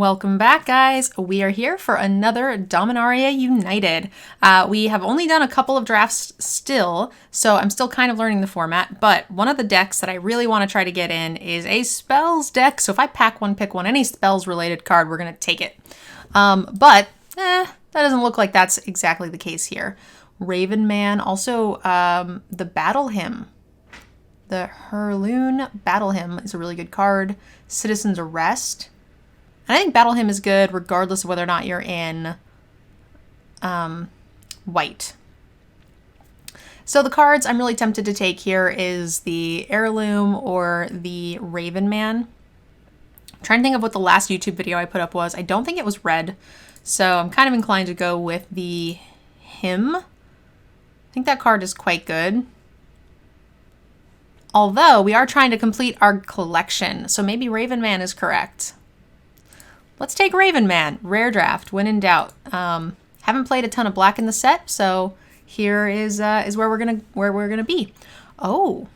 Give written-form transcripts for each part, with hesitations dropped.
Welcome back, guys. We are here for another Dominaria United. We have only done a couple of drafts still, so I'm still kind of learning the format, but one of the decks that I really want to try to get in is a spells deck. So if I pack one, pick one, any spells related card, we're going to take it. That doesn't look like that's exactly the case here. Raven Man, also the Battle Hymn. The Heirloom Battle Hymn is a really good card. Citizen's Arrest. And I think Battle Hymn is good regardless of whether or not you're in white. So the cards I'm really tempted to take here is the Heirloom or the Raven Man. I'm trying to think of what the last YouTube video I put up was. I don't think it was red, so I'm kind of inclined to go with the Hymn. I think that card is quite good. Although we are trying to complete our collection, so maybe Raven Man is correct. Let's take Raven Man. Rare draft, when in doubt. Haven't played a ton of black in the set, so here is where we're gonna be. Oh,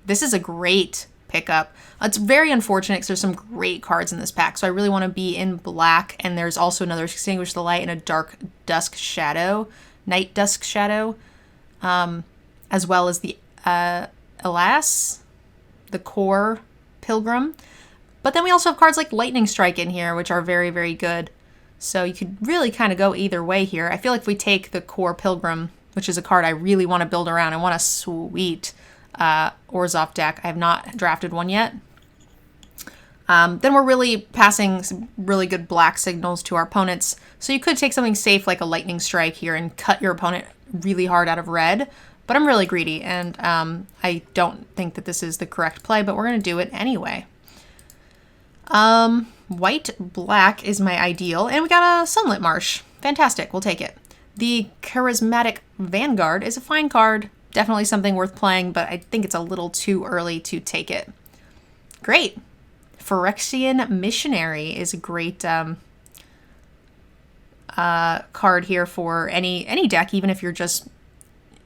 this is a great pickup. It's very unfortunate because there's some great cards in this pack, so I really want to be in black. And there's also another Extinguish the Light and a Dark Dusk Shadow, Night Dusk Shadow, as well as the Alas, the Core Pilgrim. But then we also have cards like Lightning Strike in here, which are very, very good. So you could really kind of go either way here. I feel like if we take the Core Pilgrim, which is a card I really want to build around, I want a sweet Orzhov deck. I have not drafted one yet. Then we're really passing some really good black signals to our opponents. So you could take something safe like a Lightning Strike here and cut your opponent really hard out of red. But I'm really greedy, and I don't think that this is the correct play, but we're going to do it anyway. White black is my ideal, and we got a Sunlit Marsh. Fantastic, we'll take it. The Charismatic Vanguard is a fine card, definitely something worth playing, but I think it's a little too early to take it. Great. Phyrexian Missionary is a great card here for any deck, even if you're just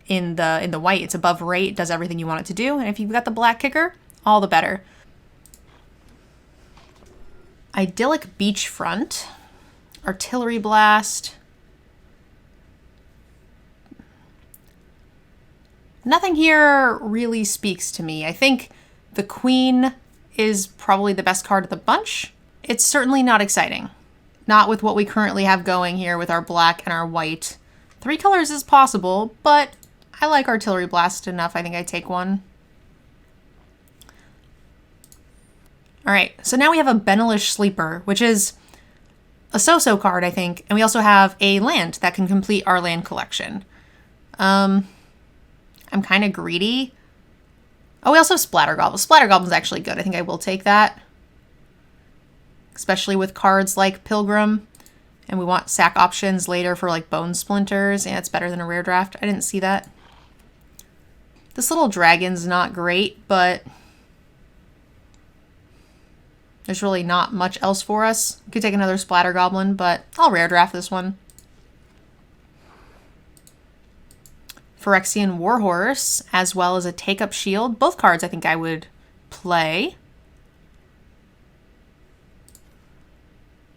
in the white. It's above rate, does everything you want it to do, and if you've got the black kicker, all the better. Idyllic Beachfront, Artillery Blast. Nothing here really speaks to me. I think the Queen is probably the best card of the bunch. It's certainly not exciting. Not with what we currently have going here with our black and our white. 3 colors is possible, but I like Artillery Blast enough. I think I take one. All right, so now we have a Benelish Sleeper, which is a so-so card, I think. And we also have a land that can complete our land collection. I'm kind of greedy. Oh, we also have Splatter Goblin. Splatter Goblin's actually good. I think I will take that. Especially with cards like Pilgrim. And we want sack options later for like Bone Splinters. Yeah, it's better than a rare draft. I didn't see that. This little dragon's not great, but there's really not much else for us. We could take another Splatter Goblin, but I'll rare draft this one. Phyrexian Warhorse, as well as a Take-Up Shield. Both cards I think I would play.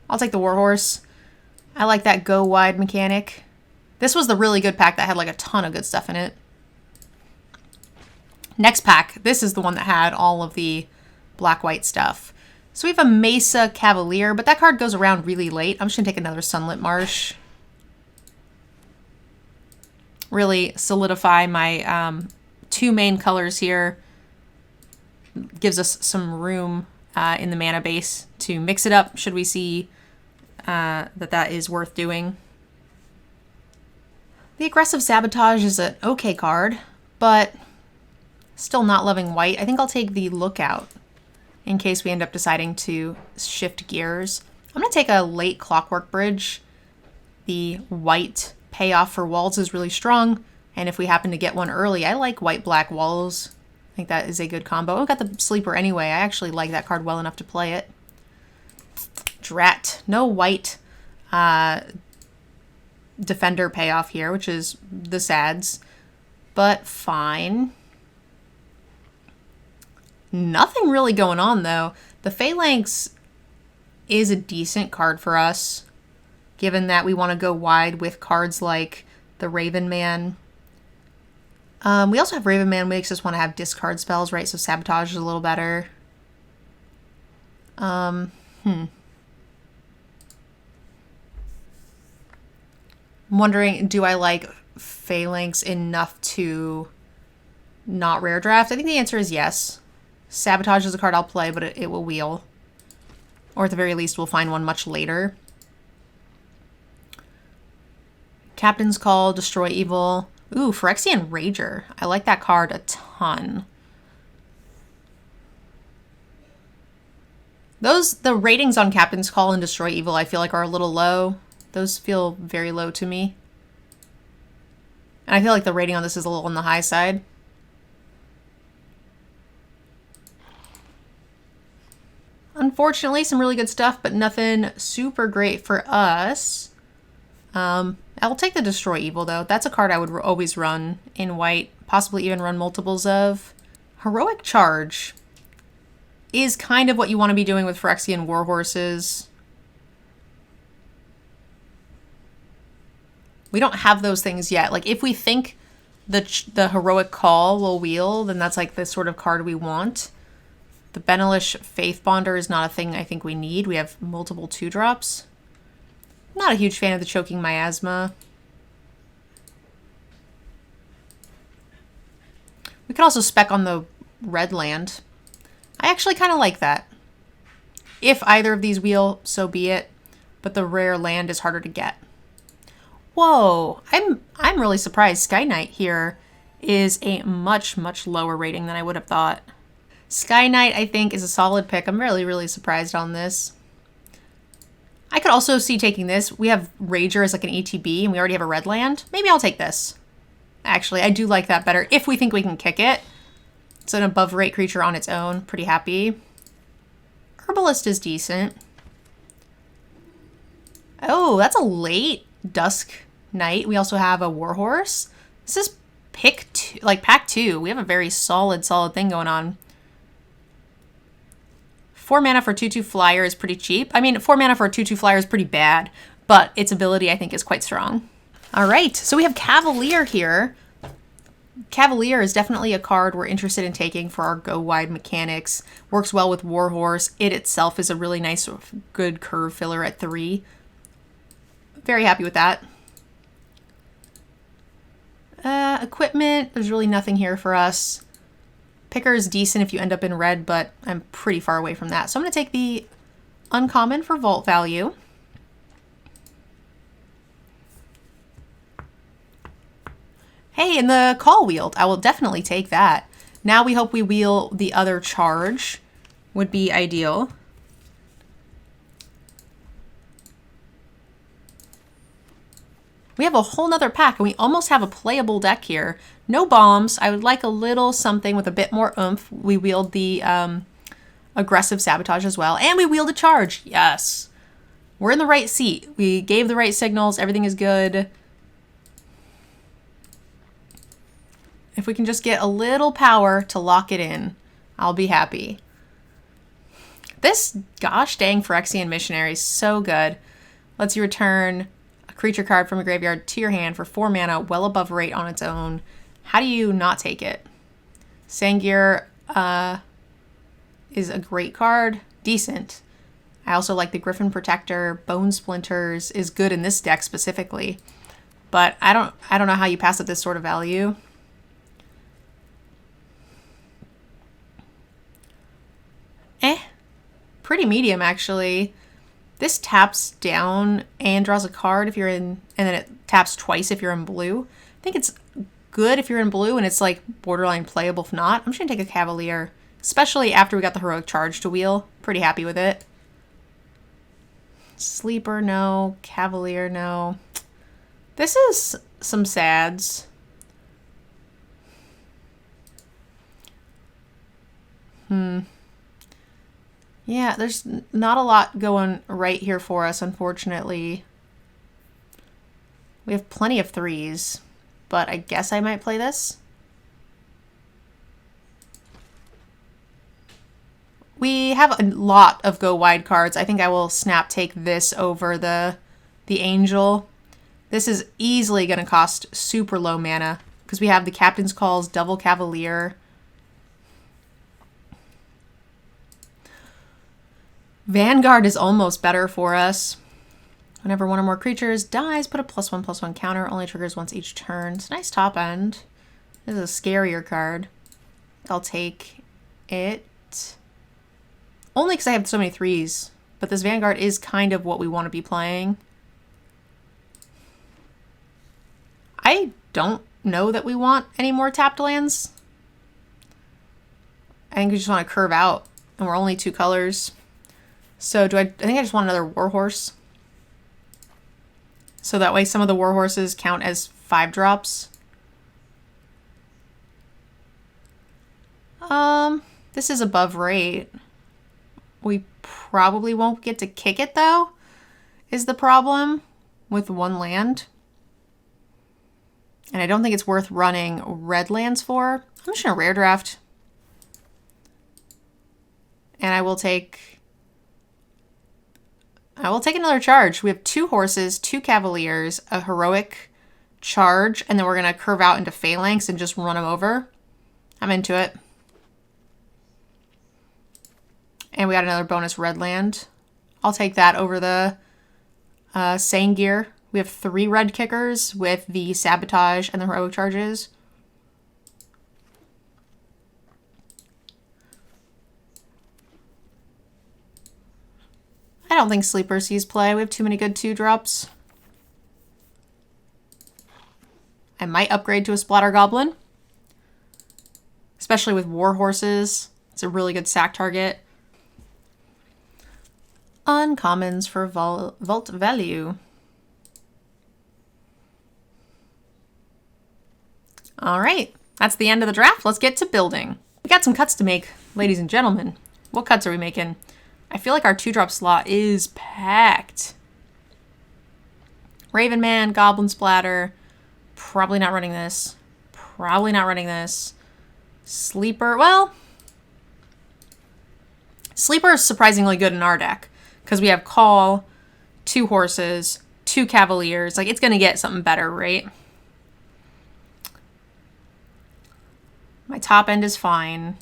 I'll take the Warhorse. I like that go wide mechanic. This was the really good pack that had like a ton of good stuff in it. Next pack, this is the one that had all of the black-white stuff. So we have a Mesa Cavalier, but that card goes around really late. I'm just going to take another Sunlit Marsh. Really solidify my 2 main colors here. Gives us some room in the mana base to mix it up should we see that is worth doing. The Aggressive Sabotage is an okay card, but still not loving white. I think I'll take the Lookout in case we end up deciding to shift gears. I'm going to take a late Clockwork Bridge. The white payoff for walls is really strong, and if we happen to get one early, I like white-black walls. I think that is a good combo. I've got the Sleeper anyway. I actually like that card well enough to play it. Drat. No white Defender payoff here, which is the sads, but fine. Nothing really going on, though. The Phalanx is a decent card for us, given that we want to go wide with cards like the Raven Man. We also have Raven Man makes us want to have discard spells, right? So Sabotage is a little better. I'm wondering, do I like Phalanx enough to not rare draft? I think the answer is yes. Sabotage is a card I'll play, but it will wheel. Or at the very least, we'll find one much later. Captain's Call, Destroy Evil. Ooh, Phyrexian Rager. I like that card a ton. The ratings on Captain's Call and Destroy Evil I feel like are a little low. Those feel very low to me. And I feel like the rating on this is a little on the high side. Unfortunately, some really good stuff, but nothing super great for us. I'll take the Destroy Evil, though. That's a card I would always run in white, possibly even run multiples of. Heroic Charge is kind of what you want to be doing with Phyrexian Warhorses. We don't have those things yet. Like, if we think the Heroic Call will wheel, then that's like the sort of card we want. The Benelish Faith Bonder is not a thing I think we need. We have multiple 2-drops. Not a huge fan of the Choking Miasma. We could also spec on the red land. I actually kind of like that. If either of these wheel, so be it. But the rare land is harder to get. Whoa, I'm really surprised. Sky Knight here is a much, much lower rating than I would have thought. Sky Knight, I think, is a solid pick. I'm really, really surprised on this. I could also see taking this. We have Rager as like an ETB, and we already have a red land. Maybe I'll take this. Actually, I do like that better if we think we can kick it. It's an above rate creature on its own. Pretty happy. Herbalist is decent. Oh, that's a late Dusk Knight. We also have a Warhorse. This is pack 2. We have a very solid thing going on. 4 mana for 2/2 flyer is pretty cheap. I mean, 4 mana for a 2/2 flyer is pretty bad, but its ability, I think, is quite strong. All right, so we have Cavalier here. Cavalier is definitely a card we're interested in taking for our go-wide mechanics. Works well with Warhorse. It itself is a really nice, good curve filler at 3. Very happy with that. Equipment, there's really nothing here for us. Picker is decent if you end up in red, but I'm pretty far away from that. So I'm going to take the uncommon for vault value. Hey, and the call wield. I will definitely take that. Now we hope we wheel the other charge. Would be ideal. We have a whole nother pack, and we almost have a playable deck here. No bombs. I would like a little something with a bit more oomph. We wield the aggressive Sabotage as well. And we wield a charge. Yes. We're in the right seat. We gave the right signals. Everything is good. If we can just get a little power to lock it in, I'll be happy. This gosh dang Phyrexian Missionary is so good. Lets you return a creature card from a graveyard to your hand for 4 mana, well above rate on its own. How do you not take it? Sangir is a great card. Decent. I also like the Griffin Protector. Bone Splinters is good in this deck specifically. But I don't know how you pass at this sort of value. Pretty medium, actually. This taps down and draws a card if you're in, and then it taps twice if you're in blue. I think it's good if you're in blue, and it's like borderline playable if not. I'm just gonna take a Cavalier, especially after we got the Heroic Charge to wheel. Pretty happy with it. Sleeper, no. Cavalier, no. This is some sads. Yeah, there's not a lot going right here for us, unfortunately. We have plenty of 3s, but I guess I might play this. We have a lot of go wide cards. I think I will snap take this over the Angel. This is easily going to cost super low mana because we have the Captain's Calls, Devil Cavalier. Vanguard is almost better for us. Whenever one or more creatures dies, put a +1/+1 counter. Only triggers once each turn. It's a nice top end. This is a scarier card. I'll take it. Only because I have so many 3s. But this Vanguard is kind of what we want to be playing. I don't know that we want any more tapped lands. I think we just want to curve out. And we're only 2 colors. So I think I just want another Warhorse. So that way some of the Warhorses count as 5 drops. This is above rate. We probably won't get to kick it though, is the problem with 1 land. And I don't think it's worth running red lands for. I'm just gonna rare draft. And I will take another charge. We have 2 horses, 2 cavaliers, a heroic charge, and then we're gonna curve out into phalanx and just run them over. I'm into it. And we got another bonus red land. I'll take that over the Sangir. We have 3 red kickers with the sabotage and the heroic charges. I don't think Sleeper sees play. We have too many good 2-drops. I might upgrade to a Splatter Goblin. Especially with War Horses. It's a really good sack target. Uncommons for vault value. All right, that's the end of the draft. Let's get to building. We got some cuts to make, ladies and gentlemen. What cuts are we making? I feel like our 2-drop slot is packed. Raven Man, Goblin Splatter. Probably not running this. Probably not running this. Sleeper, well, Sleeper is surprisingly good in our deck. Because we have Call, 2 horses, 2 cavaliers. Like, it's going to get something better, right? My top end is fine.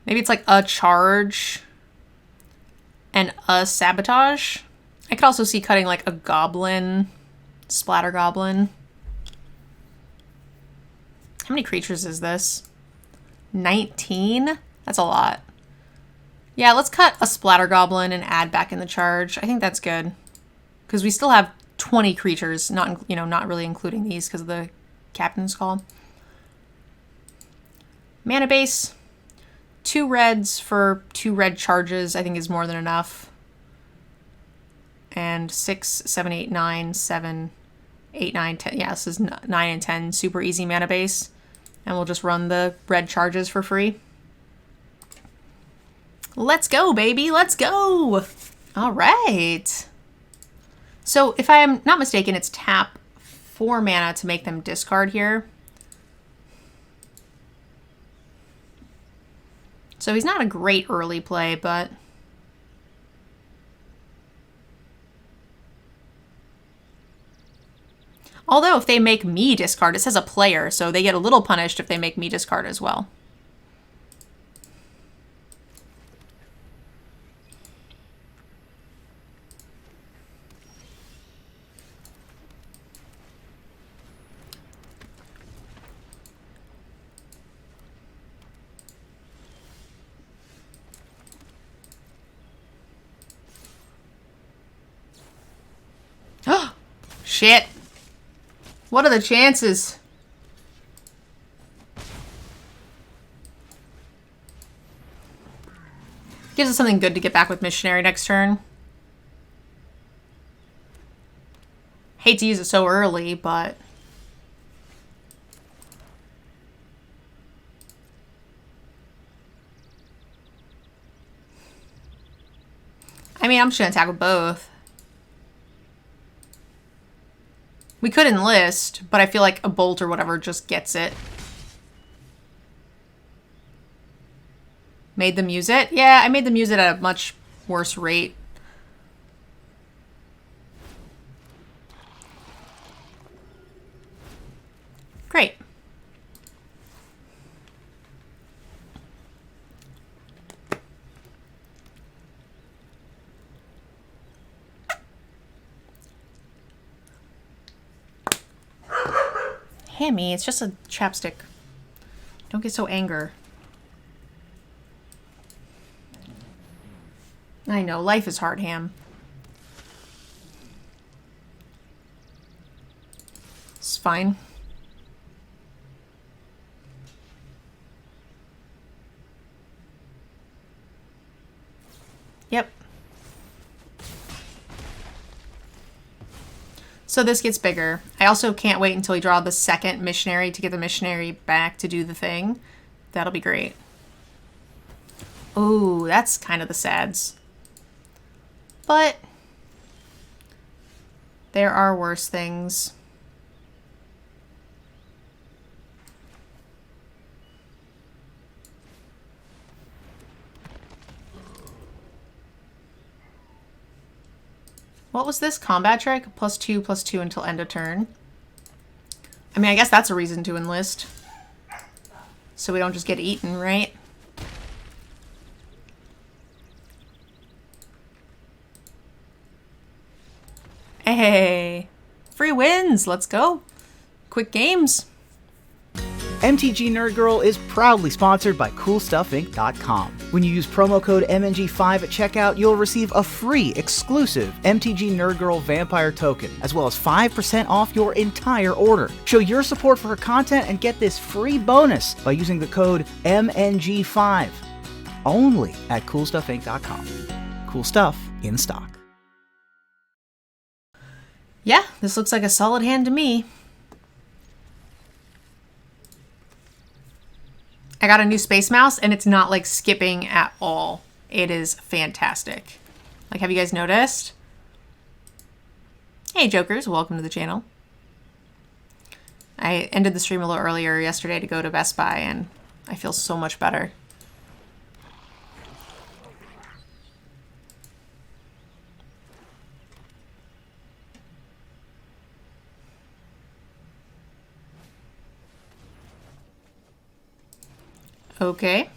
Maybe it's like a charge and a sabotage. I could also see cutting like a goblin, Splatter Goblin. How many creatures is this? 19? That's a lot. Yeah, let's cut a Splatter Goblin and add back in the charge. I think that's good. Because we still have 20 creatures, not really including these because of the Captain's Call. Mana base. 2 reds for 2 red charges, I think is more than enough. And 6, 7, 8, 9, 7, 8, 9, 10. Yeah, this is 9 and 10. Super easy mana base. And we'll just run the red charges for free. Let's go, baby. Let's go. All right. So if I am not mistaken, it's tap 4 mana to make them discard here. So he's not a great early play, but although if they make me discard, it says a player, so they get a little punished if they make me discard as well. Shit. What are the chances? Gives us something good to get back with Missionary next turn. Hate to use it so early, but I mean, I'm just gonna attack with both. We could enlist, but I feel like a bolt or whatever just gets it. Made them use it? Yeah, I made them use it at a much worse rate. Great. Hammy, it's just a chapstick. Don't get so angry. I know, life is hard, Ham. It's fine. Yep. So this gets bigger. I also can't wait until we draw the second missionary to get the missionary back to do the thing. That'll be great. Oh, that's kind of the sads. But there are worse things. What was this combat trick? +2/+2 until end of turn. I mean, I guess that's a reason to enlist. So we don't just get eaten, right? Hey, free wins. Let's go. Quick games. Mtgnerdgirl is proudly sponsored by CoolStuffInc.com. When you use promo code MNG5 at checkout, you'll receive a free, exclusive Mtgnerdgirl Vampire token, as well as 5% off your entire order. Show your support for her content and get this free bonus by using the code MNG5. Only at CoolStuffInc.com. Cool stuff in stock. Yeah, this looks like a solid hand to me. I got a new Space Mouse, and it's not like skipping at all. It is fantastic. Like, have you guys noticed? Hey, Jokers, welcome to the channel. I ended the stream a little earlier yesterday to go to Best Buy, and I feel so much better. Okay.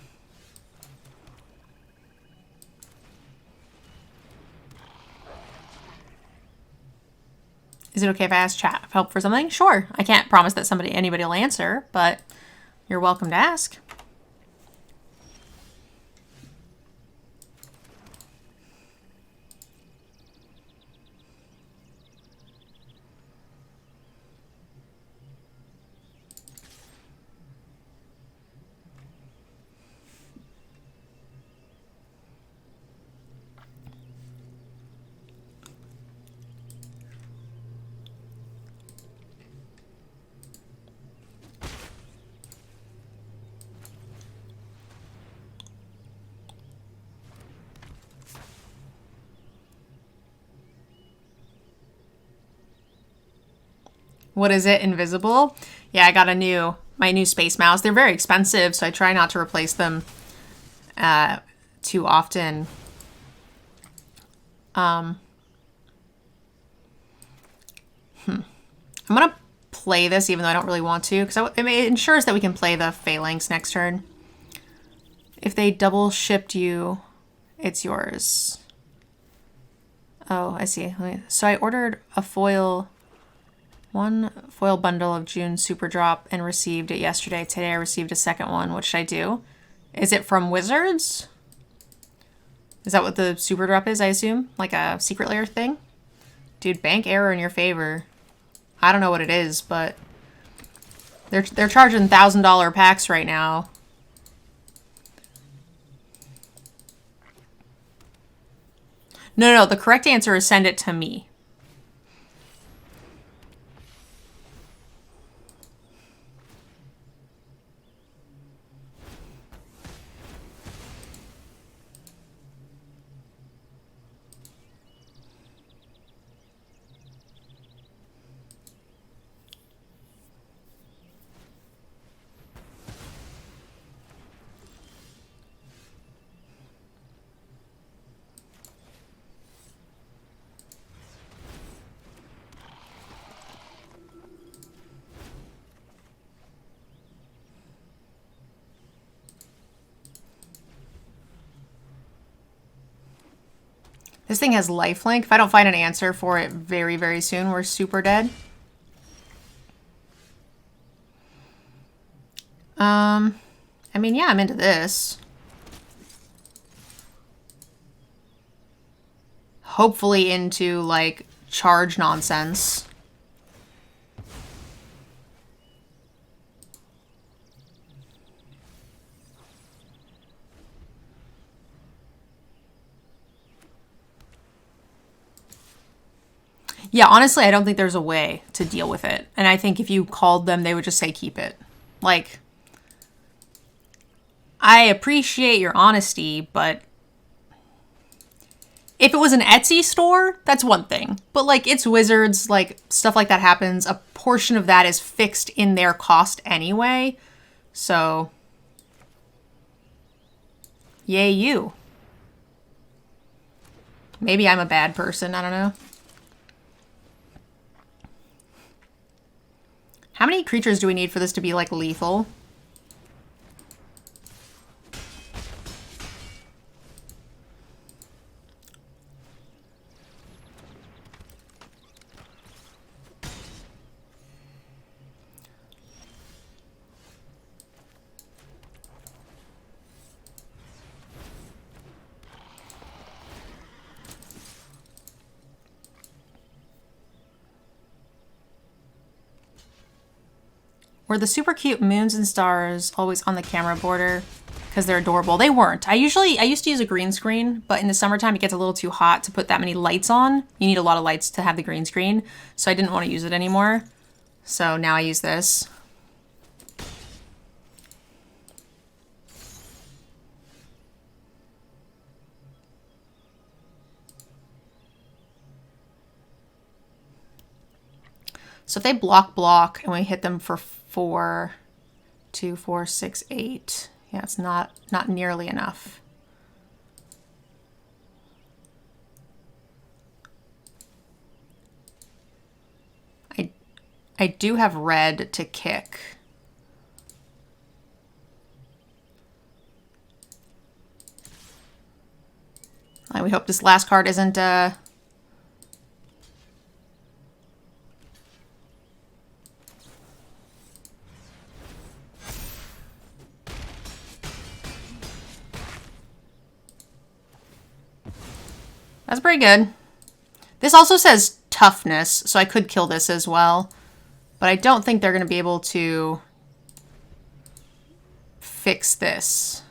Is it okay if I ask chat for help for something? Sure. I can't promise that anybody will answer, but you're welcome to ask. What is it? Invisible? Yeah, I got my new Space Mouse. They're very expensive, so I try not to replace them too often. I'm gonna play this even though I don't really want to, because it ensures that we can play the phalanx next turn. If they double shipped you, it's yours. Oh, I see. So I ordered one foil bundle of June Super Drop and received it yesterday. Today I received a second one. What should I do? Is it from Wizards? Is that what the Super Drop is, I assume? Like a secret lair thing? Dude, bank error in your favor. I don't know what it is, but they're charging $1,000 packs right now. No, the correct answer is send it to me. This thing has lifelink. If I don't find an answer for it very, very soon, we're super dead. I mean, yeah, I'm into this. Hopefully into, like, charge nonsense. Yeah, honestly, I don't think there's a way to deal with it. And I think if you called them, they would just say keep it. Like, I appreciate your honesty, but if it was an Etsy store, that's one thing. But, like, it's Wizards, like, stuff like that happens. A portion of that is fixed in their cost anyway. So, yay you. Maybe I'm a bad person, I don't know. How many creatures do we need for this to be, like, lethal? Were the super cute moons and stars always on the camera border because they're adorable? They weren't. I used to use a green screen, but in the summertime it gets a little too hot to put that many lights on. You need a lot of lights to have the green screen, so I didn't want to use it anymore. So now I use this. So if they block, and we hit them for 4, 2, 4, 6, 8. Yeah, it's not nearly enough. I do have red to kick. We hope this last card isn't That's pretty good. This also says toughness, so I could kill this as well. But I don't think they're going to be able to fix this.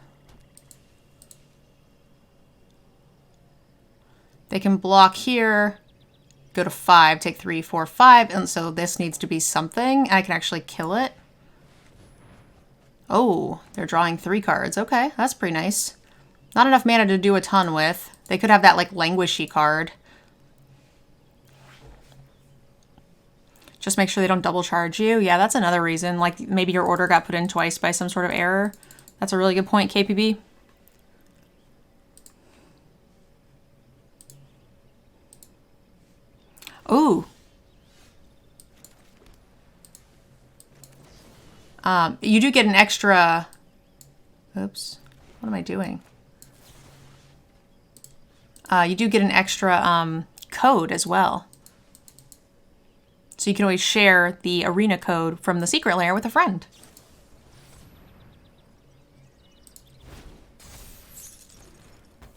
They can block here, go to 5, take 3, 4, 5, and so this needs to be something. I can actually kill it. Oh, they're drawing 3 cards. Okay, that's pretty nice. Not enough mana to do a ton with. They could have that, like, languishy card. Just make sure they don't double charge you. Yeah, that's another reason. Like, maybe your order got put in twice by some sort of error. That's a really good point, KPB. Ooh. You do get an extra... Oops. What am I doing? You do get an extra code as well. So you can always share the arena code from the secret lair with a friend.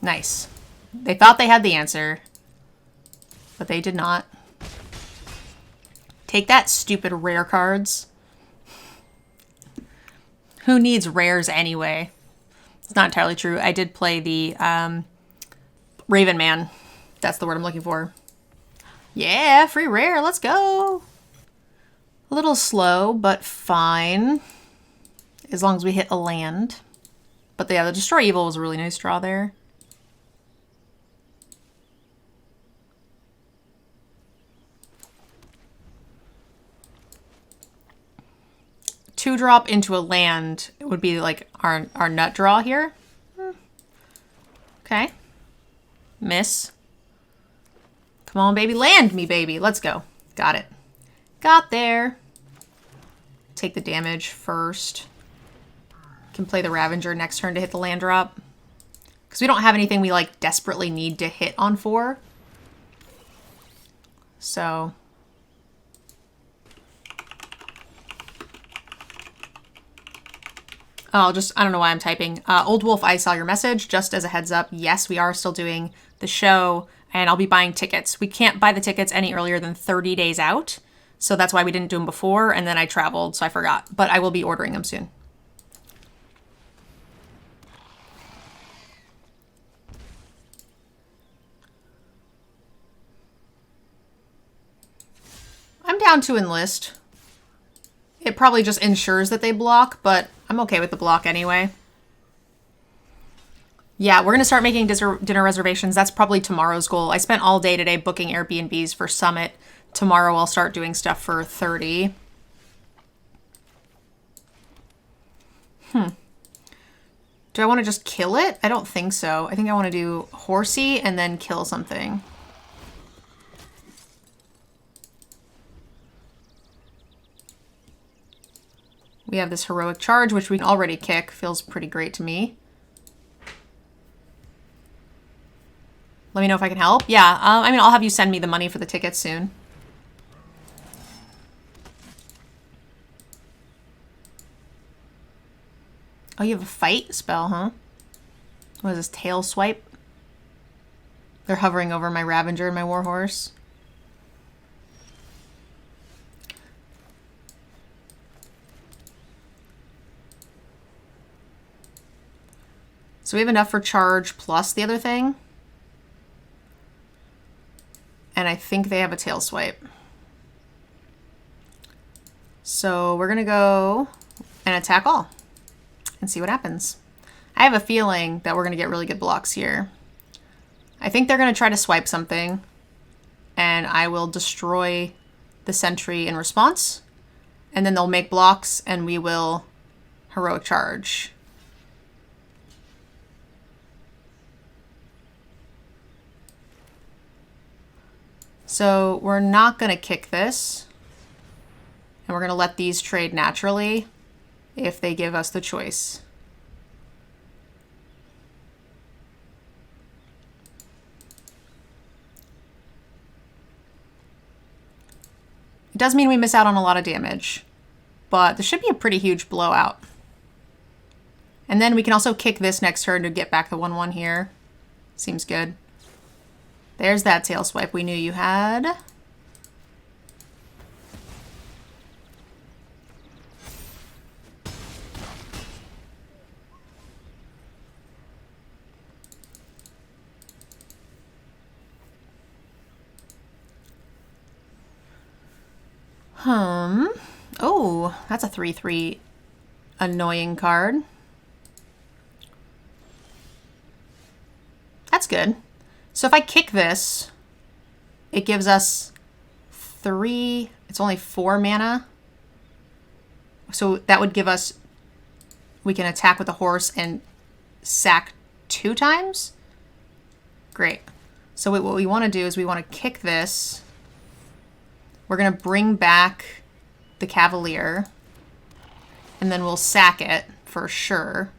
Nice. They thought they had the answer, but they did not. Take that, stupid rare cards. Who needs rares anyway? It's not entirely true. I did play the Raven Man. That's the word I'm looking for. Yeah, free rare. Let's go. A little slow, but fine. As long as we hit a land. But yeah, the Destroy Evil was a really nice draw there. Two drop into a land would be like our nut draw here. Okay. Miss. Come on, baby. Land me, baby. Let's go. Got it. Got there. Take the damage first. Can play the Ravager next turn to hit the land drop. Because we don't have anything we like desperately need to hit on 4. So... Oh, I don't know why I'm typing. Old Wolf, I saw your message. Just as a heads up, yes, we are still doing the show, and I'll be buying tickets. We can't buy the tickets any earlier than 30 days out, so that's why we didn't do them before, and then I traveled, so I forgot. But I will be ordering them soon. I'm down to enlist. It probably just ensures that they block, but I'm okay with the block anyway. Yeah, we're going to start making dinner reservations. That's probably tomorrow's goal. I spent all day today booking Airbnbs for Summit. Tomorrow I'll start doing stuff for 30. Do I want to just kill it? I don't think so. I think I want to do horsey and then kill something. We have this heroic charge, which we can already kick. Feels pretty great to me. Let me know if I can help. Yeah, I mean, I'll have you send me the money for the tickets soon. Oh, you have a fight spell, huh? What is this, tail swipe? They're hovering over my Ravager and my Warhorse. So we have enough for charge plus the other thing. And I think they have a tail swipe. So we're going to go and attack all and see what happens. I have a feeling that we're going to get really good blocks here. I think they're going to try to swipe something, and I will destroy the sentry in response. And then they'll make blocks, and we will heroic charge. So we're not going to kick this, and we're going to let these trade naturally if they give us the choice. It does mean we miss out on a lot of damage, but this should be a pretty huge blowout. And then we can also kick this next turn to get back the 1/1 here. Seems good. There's that tail swipe we knew you had. Oh, that's a 3/3 annoying card. That's good. So if I kick this, it gives us 3, it's only 4 mana. So that would give us, we can attack with the horse and sack 2 times. Great. So what we want to do is we want to kick this. We're going to bring back the Cavalier, and then we'll sack it for sure.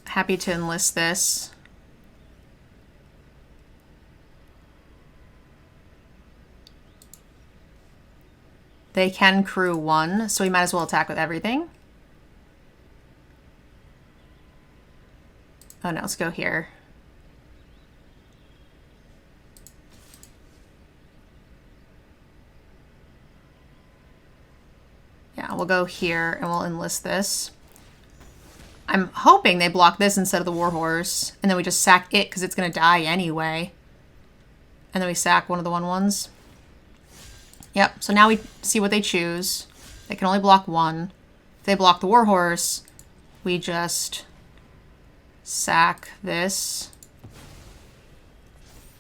Happy to enlist this. They can crew 1, so we might as well attack with everything. Oh no, let's go here. Yeah, we'll go here and we'll enlist this. I'm hoping they block this instead of the Warhorse, and then we just sack it because it's going to die anyway. And then we sack one of the 1/1s. Yep, so now we see what they choose. They can only block 1. If they block the Warhorse, we just sack this.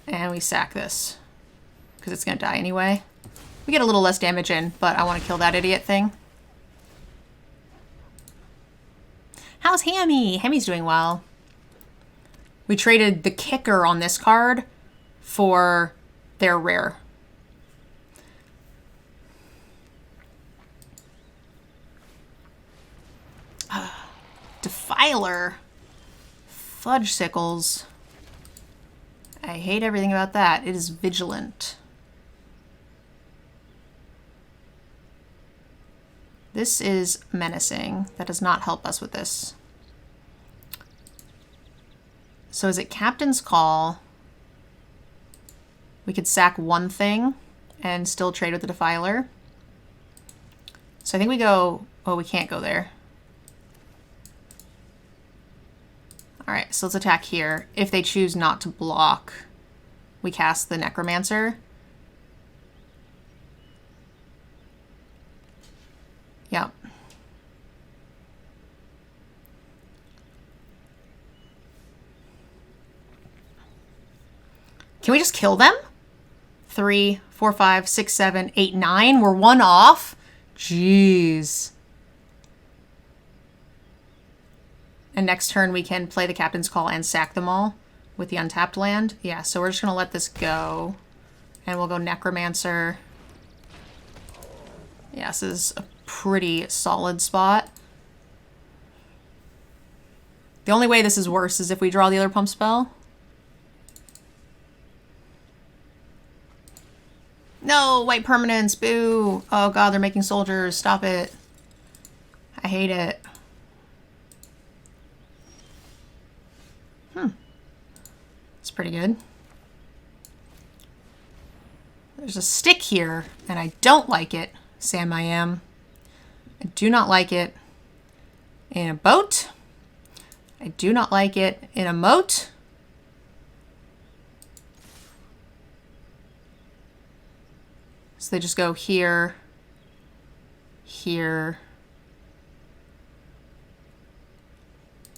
And we sack this because it's going to die anyway. We get a little less damage in, but I want to kill that idiot thing. How's Hammy? Hammy's doing well. We traded the kicker on this card for their rare. Defiler. Fudge sickles. I hate everything about that. It is vigilant. This is menacing. That does not help us with this. So is it Captain's Call? We could sack one thing and still trade with the Defiler. So I think we go... Oh, we can't go there. Alright, so let's attack here. If they choose not to block, we cast the Necromancer. Yep. Can we just kill them? 3, 4, 5, 6, 7, 8, 9. We're one off. Jeez. And next turn we can play the Captain's Call and sack them all with the untapped land. Yeah, so we're just going to let this go. And we'll go Necromancer. Yeah, this is a pretty solid spot. The only way this is worse is if we draw the other pump spell. No, white permanents, boo. Oh god, they're making soldiers. Stop it. I hate it. It's pretty good. There's a stick here, and I don't like it, Sam I am. I do not like it in a boat. I do not like it in a moat. So they just go here, here.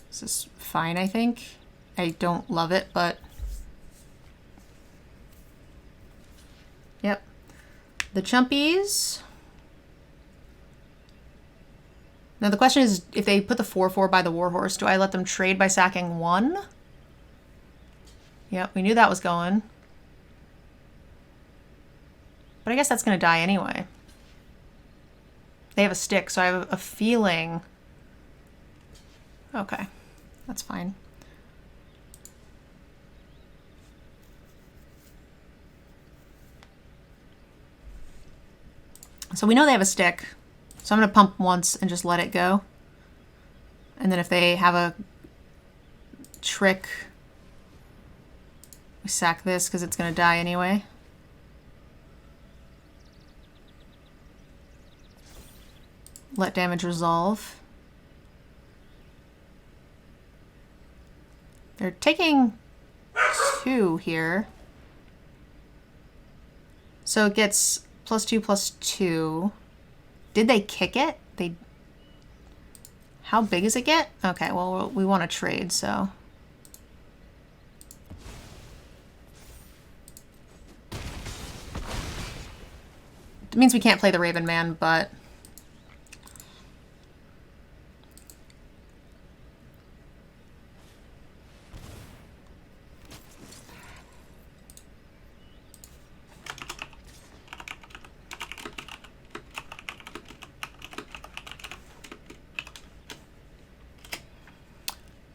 This is fine, I think. I don't love it, but... Yep. The Chumpies. Now the question is, if they put the 4/4 by the Warhorse, do I let them trade by sacking 1? Yep, we knew that was going. But I guess that's going to die anyway. They have a stick, so I have a feeling... Okay, that's fine. So we know they have a stick. So I'm going to pump once and just let it go. And then if they have a trick, we sack this because it's going to die anyway. Let damage resolve. They're taking 2 here. So it gets +2/+2. Did they kick it? They... How big does it get? Okay, well, we want to trade, so... It means we can't play the Raven Man, but...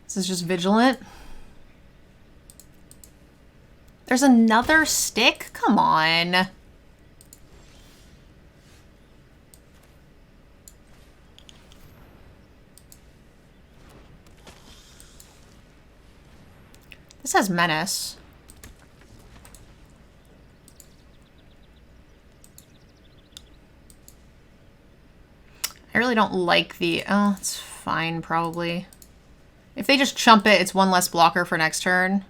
This is just vigilant. There's another stick? Come on. This has menace. I really don't like the... Oh, it's fine, probably. If they just chump it, it's 1 less blocker for next turn.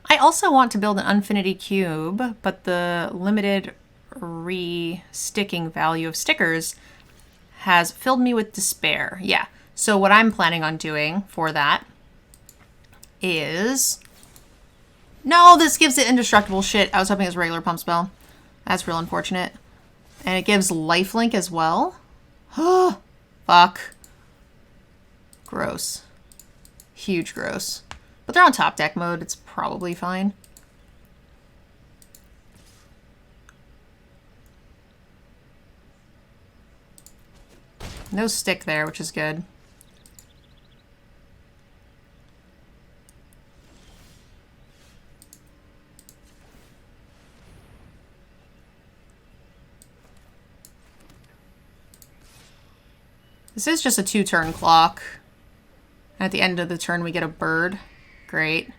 I also want to build an Infinity Cube, but the limited re-sticking value of stickers has filled me with despair. Yeah, so what I'm planning on doing for that is... No, this gives it indestructible shit. I was hoping it was regular pump spell. That's real unfortunate. And it gives lifelink as well. Oh, fuck. Gross. Huge gross. But they're on top deck mode. It's probably fine. No stick there, which is good. This is just a 2-turn clock. At the end of the turn, we get a bird. Great.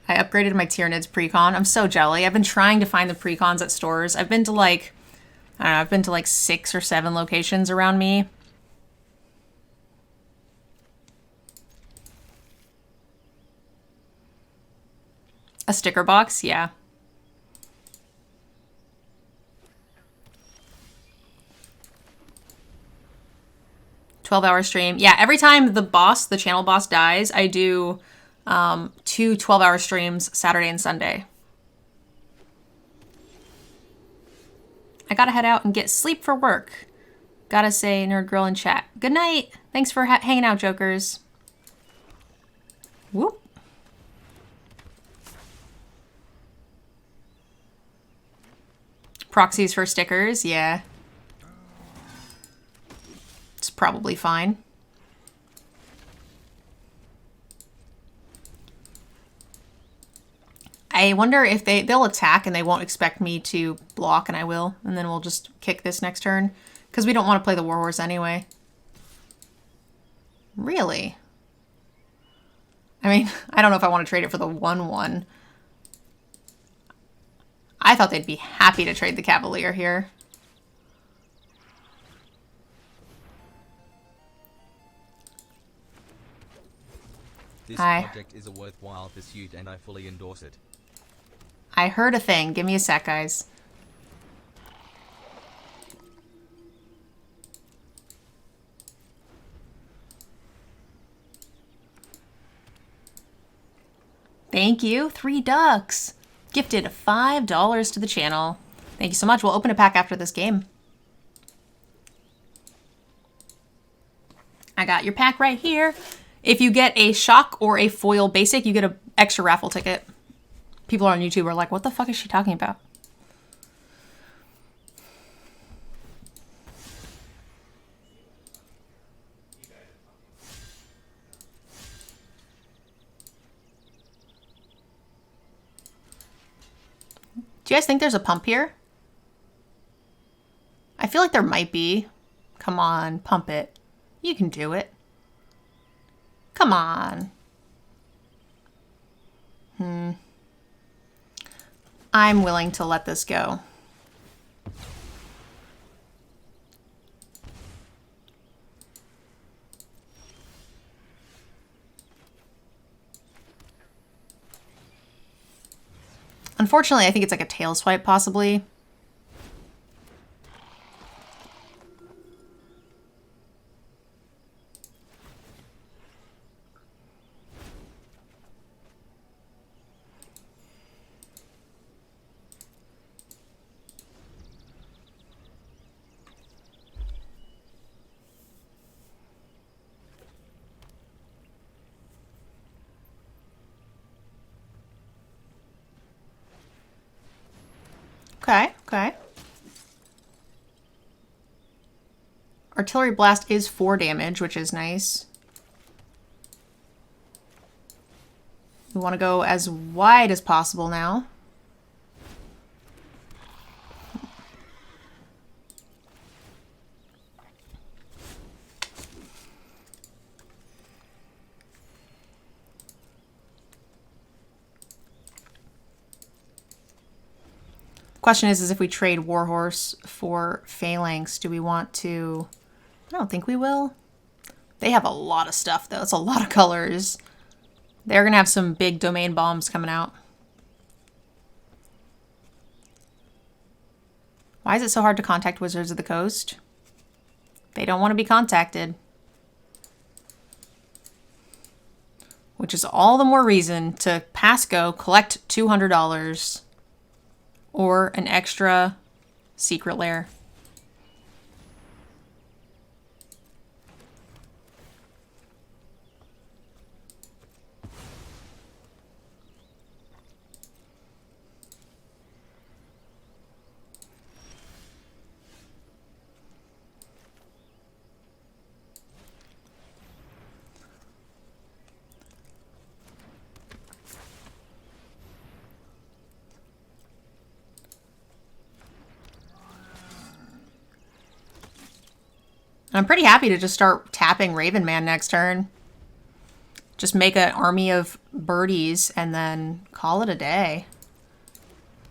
I upgraded my Tyranids precon. I'm so jelly. I've been trying to find the precons at stores. I've been to like, I don't know, I've been to like 6 or 7 locations around me. A sticker box? Yeah. $12-hour stream. Yeah, every time the channel boss dies, I do 2 12-hour streams Saturday and Sunday. I gotta head out and get sleep for work. Gotta say, Nerd Girl in chat. Good night. Thanks for hanging out, jokers. Whoop. Proxies for stickers, yeah. It's probably fine. I wonder if they'll attack and they won't expect me to block, and I will. And then we'll just kick this next turn. Because we don't want to play the Warhorse anyway. Really? I mean, I don't know if I want to trade it for the 1/1. I thought they'd be happy to trade the Cavalier here. This project is a worthwhile pursuit and I fully endorse it. I heard a thing. Give me a sec, guys. Thank you. 3 ducks. Gifted $5 to the channel. Thank you so much. We'll open a pack after this game. I got your pack right here. If you get a shock or a foil basic, you get an extra raffle ticket. People on YouTube are like, what the fuck is she talking about? Do you guys think there's a pump here? I feel like there might be. Come on, pump it. You can do it. Come on. I'm willing to let this go. Unfortunately, I think it's like a tail swipe, possibly. Okay, okay. Artillery Blast is 4 damage, which is nice. We want to go as wide as possible now. Question is if we trade Warhorse for Phalanx, do we want to... I don't think we will. They have a lot of stuff, though. It's a lot of colors. They're going to have some big domain bombs coming out. Why is it so hard to contact Wizards of the Coast? They don't want to be contacted. Which is all the more reason to pass go, collect $200. Or an extra secret lair. I'm pretty happy to just start tapping Raven Man next turn. Just make an army of birdies and then call it a day.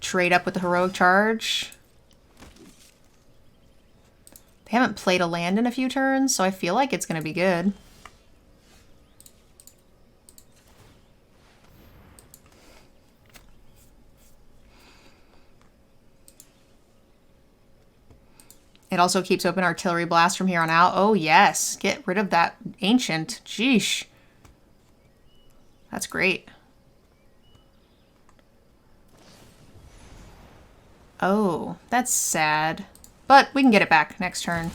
Trade up with the Heroic Charge. They haven't played a land in a few turns, so I feel like it's going to be good. It also keeps open Artillery Blast from here on out. Oh, yes. Get rid of that Ancient. Jeesh. That's great. Oh, that's sad. But we can get it back next turn.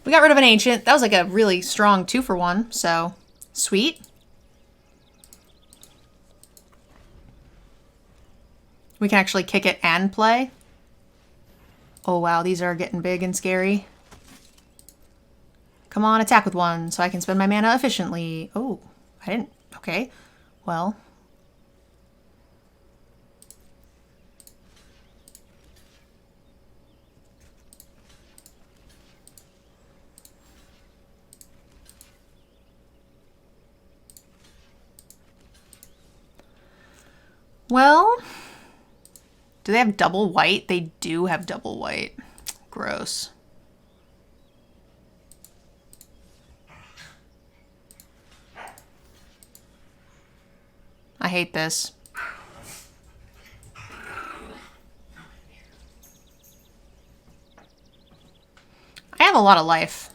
We got rid of an Ancient. That was like a really strong 2-for-1, so sweet. We can actually kick it and play. Oh wow, these are getting big and scary. Come on, attack with 1 so I can spend my mana efficiently. Oh, I didn't. Okay, well. Well, do they have double white? They do have double white. Gross. I hate this. I have a lot of life.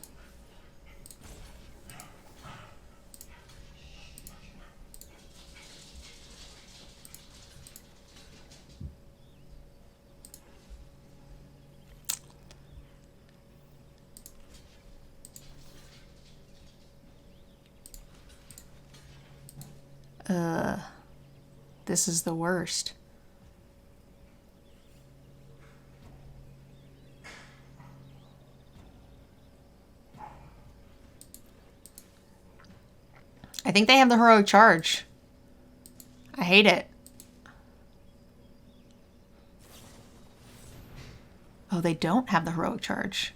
This is the worst. I think they have the Heroic Charge. I hate it. Oh, they don't have the Heroic Charge.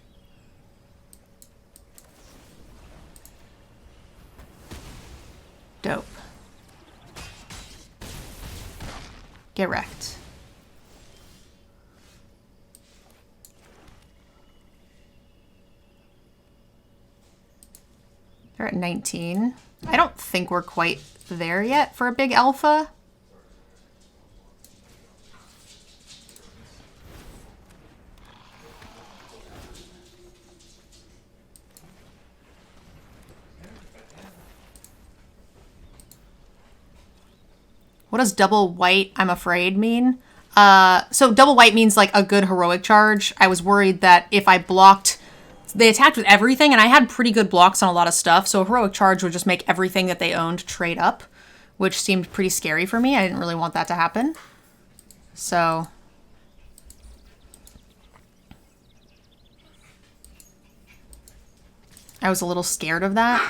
Dope. Get wrecked. They're at 19. I don't think we're quite there yet for a big alpha. What does double white, I'm afraid, mean? So double white means like a good Heroic Charge. I was worried that if I blocked, they attacked with everything, and I had pretty good blocks on a lot of stuff, so a Heroic Charge would just make everything that they owned trade up, which seemed pretty scary for me. I didn't really want that to happen. So I was a little scared of that.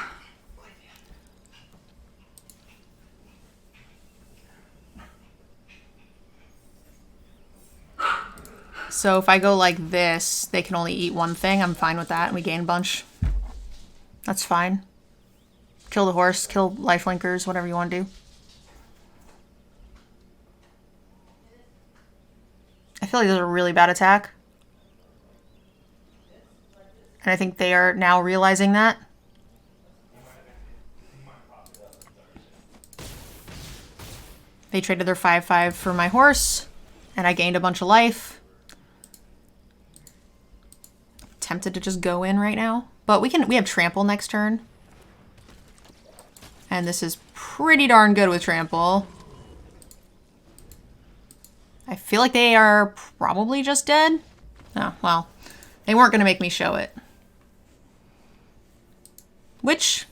So if I go like this, they can only eat one thing. I'm fine with that, and we gain a bunch. That's fine. Kill the horse, kill lifelinkers, whatever you want to do. I feel like those are a really bad attack. And I think they are now realizing that. They traded their 5/5 for my horse, and I gained a bunch of life. Tempted to just go in right now, but we have trample next turn, and this is pretty darn good with trample. I feel like they are probably just dead. Oh well, they weren't going to make me show it, which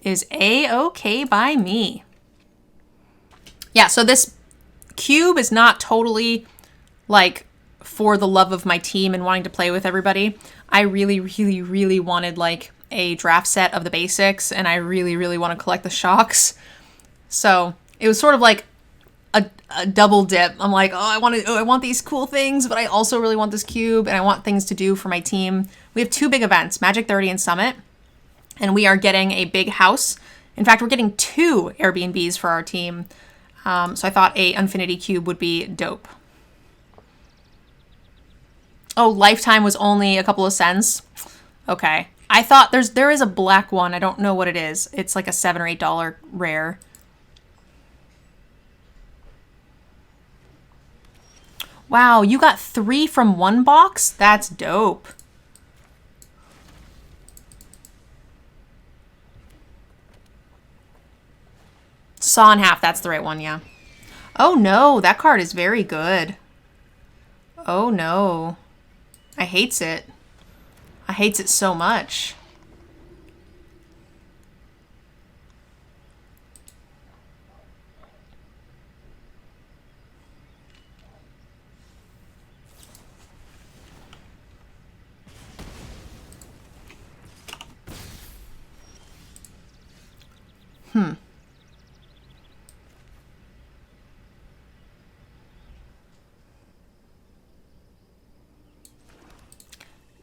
is a-okay by me. Yeah, so this cube is not totally like for the love of my team and wanting to play with everybody. I really, really, really wanted like a draft set of the basics, and I really, really want to collect the shocks. So it was sort of like a double dip. I'm like, I want these cool things, but I also really want this cube, and I want things to do for my team. We have 2 big events, Magic 30 and Summit, and we are getting a big house. In fact, we're getting 2 Airbnbs for our team. So I thought a Infinity Cube would be dope. Oh, lifetime was only a couple of cents. Okay. I thought there is a black one. I don't know what it is. It's like a $7 or $8 rare. Wow, you got 3 from 1 box? That's dope. Saw in half, that's the right one, yeah. Oh no, that card is very good. Oh no. I hates it. I hates it so much.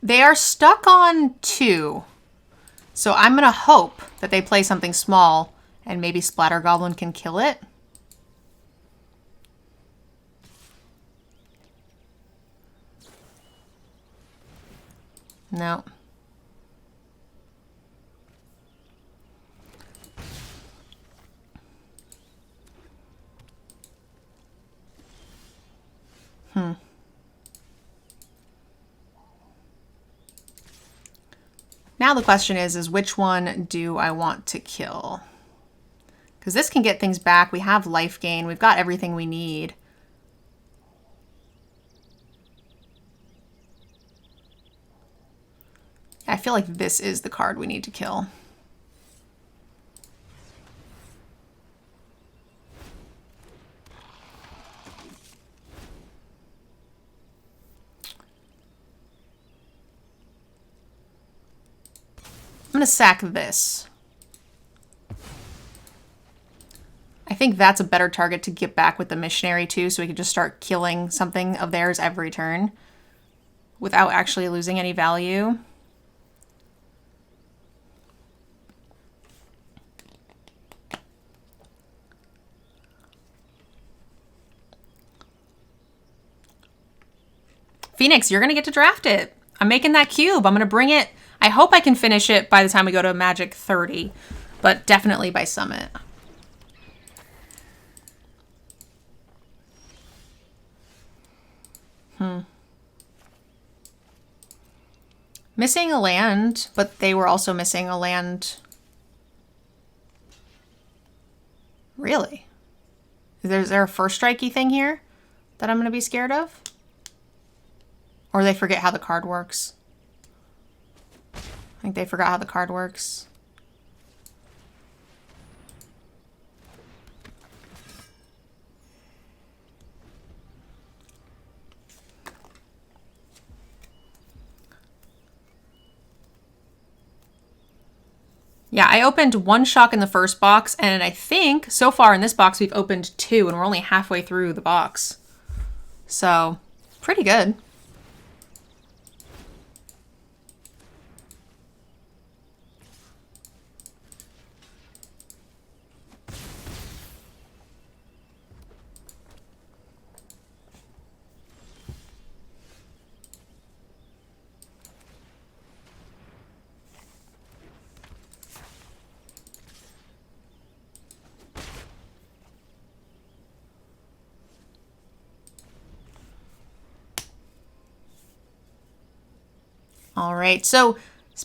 They are stuck on 2. So I'm going to hope that they play something small and maybe Splatter Goblin can kill it. No. Now the question is which one do I want to kill? Because this can get things back. We have life gain. We've got everything we need. I feel like this is the card we need to kill. I'm going to sack this. I think that's a better target to get back with the missionary too, so we can just start killing something of theirs every turn without actually losing any value. Phoenix, you're going to get to draft it. I'm making that cube. I'm going to bring it. I hope I can finish it by the time we go to Magic 30, but definitely by Summit. Missing a land, but they were also missing a land. Really? Is there a first strikey thing here that I'm going to be scared of? Or they forget how the card works. I think they forgot how the card works. Yeah, I opened 1 shock in the first box, and I think so far in this box we've opened 2, and we're only halfway through the box. So, pretty good. All right, so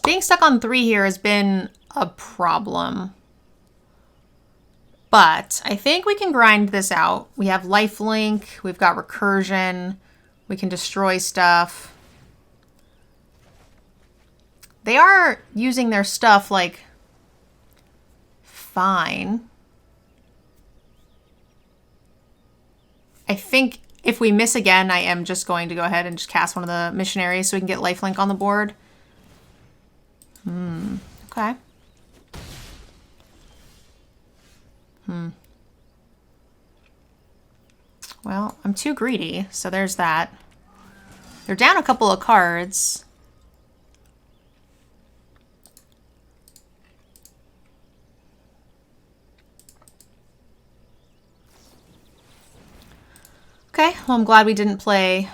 being stuck on 3 here has been a problem. But I think we can grind this out. We have lifelink, we've got recursion, we can destroy stuff. They are using their stuff, like, fine. I think if we miss again, I am just going to go ahead and just cast one of the missionaries so we can get lifelink on the board. Okay. Well, I'm too greedy, so there's that. They're down a couple of cards. Okay, well, I'm glad we didn't play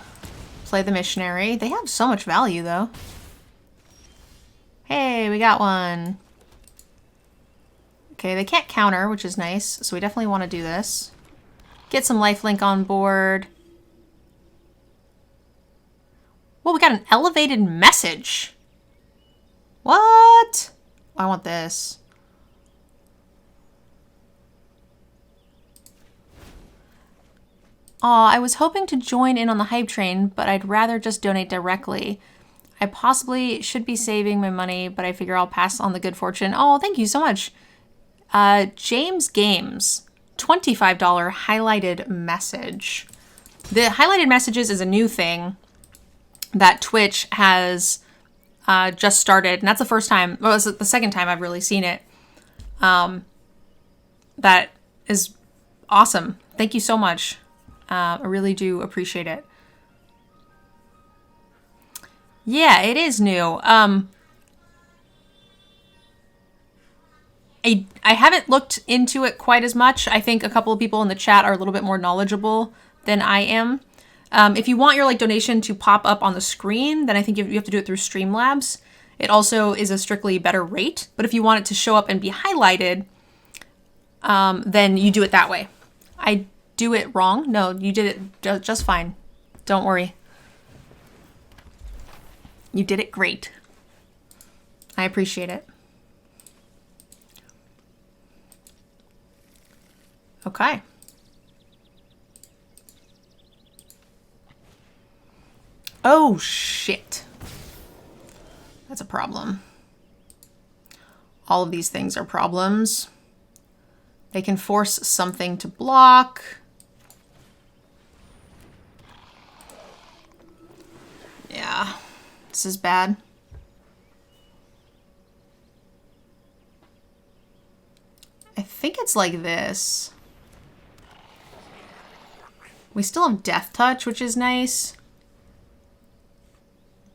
the missionary. They have so much value, though. Hey, we got one. Okay, they can't counter, which is nice, so we definitely want to do this. Get some lifelink on board. Well, we got an elevated message. What? I want this. Aw, I was hoping to join in on the hype train, but I'd rather just donate directly. I possibly should be saving my money, but I figure I'll pass on the good fortune. Oh, thank you so much. James Games, $25 highlighted message. The highlighted messages is a new thing that Twitch has just started, and that's the first time, well, it's the second time I've really seen it. That is awesome. Thank you so much. I really do appreciate it. Yeah, it is new. I haven't looked into it quite as much. I think a couple of people in the chat are a little bit more knowledgeable than I am. If you want your like donation to pop up on the screen, then I think you have to do it through Streamlabs. It also is a strictly better rate. But if you want it to show up and be highlighted, then you do it that way. I do it wrong? No, you did it just fine. Don't worry. You did it great. I appreciate it. Okay. Oh, shit. That's a problem. All of these things are problems. They can force something to block. Yeah, this is bad. I think it's like this. We still have Death Touch, which is nice.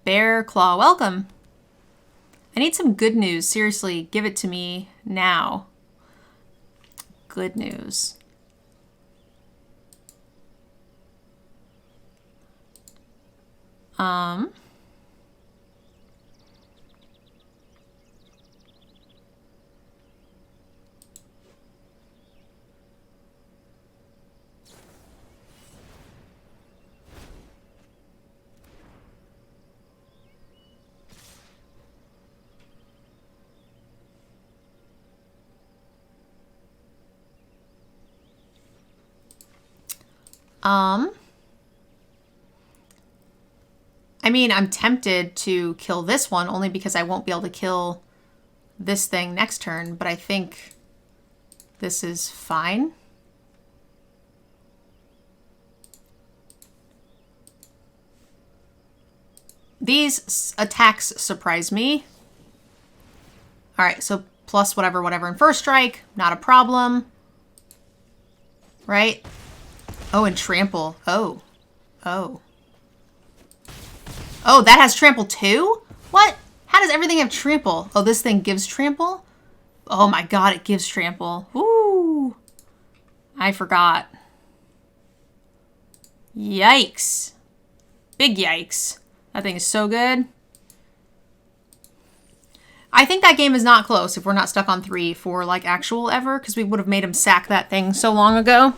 Bear Claw, welcome. I need some good news. Seriously, give it to me now. Good news. I mean, I'm tempted to kill this one only because I won't be able to kill this thing next turn, but I think this is fine. These attacks surprise me. All right, so plus whatever in first strike, not a problem. Right? Oh, and trample. Oh. Oh. Oh, that has trample too? What? How does everything have trample? Oh, this thing gives trample? Oh my god, it gives trample. Woo! I forgot. Yikes. Big yikes. That thing is so good. I think that game is not close if we're not stuck on 3 for like actual ever, because we would have made him sack that thing so long ago.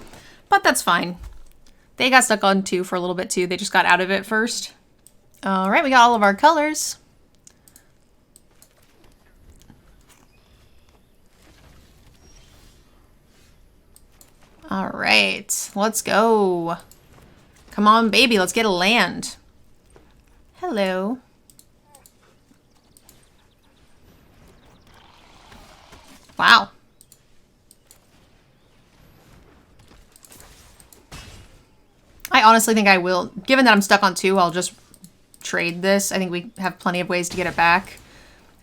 But that's fine. They got stuck on 2 for a little bit too. They just got out of it first. All right, we got all of our colors. All right, let's go. Come on, baby, let's get a land. Hello. Wow. I honestly think I will. Given that I'm stuck on 2, I'll just trade this. I think we have plenty of ways to get it back.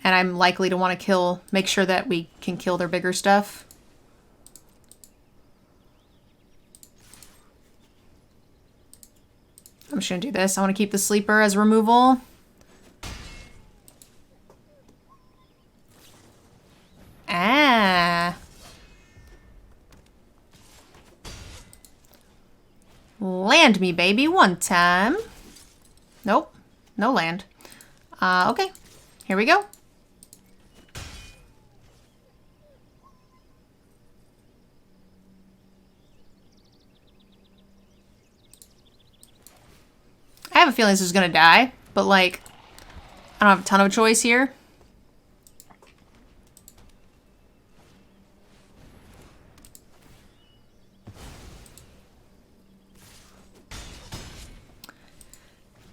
And I'm likely to want to make sure that we can kill their bigger stuff. I'm just gonna do this. I want to keep the sleeper as removal. Ah. Land me, baby, one time. Nope. No land. Okay. Here we go. I have a feeling this is gonna die, but like, I don't have a ton of choice here.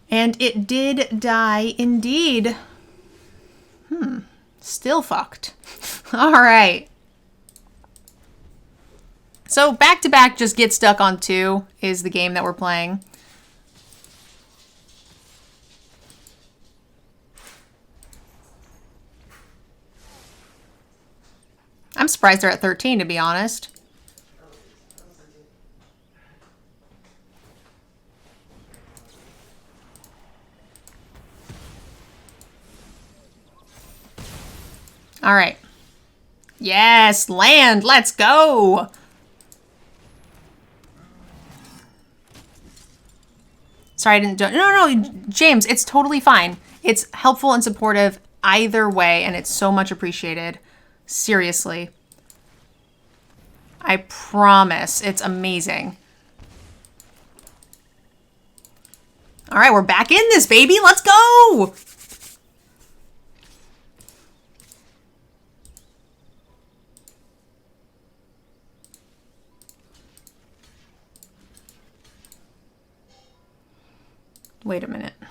And it did die indeed. Still fucked. All right. So back to back, just get stuck on 2 is the game that we're playing. I'm surprised they're at 13, to be honest. All right. Yes, land. Let's go. Sorry, I didn't do it. No, James, it's totally fine. It's helpful and supportive either way, and it's so much appreciated. Seriously. I promise. It's amazing. All right, we're back in this, baby. Let's go. Wait a minute. I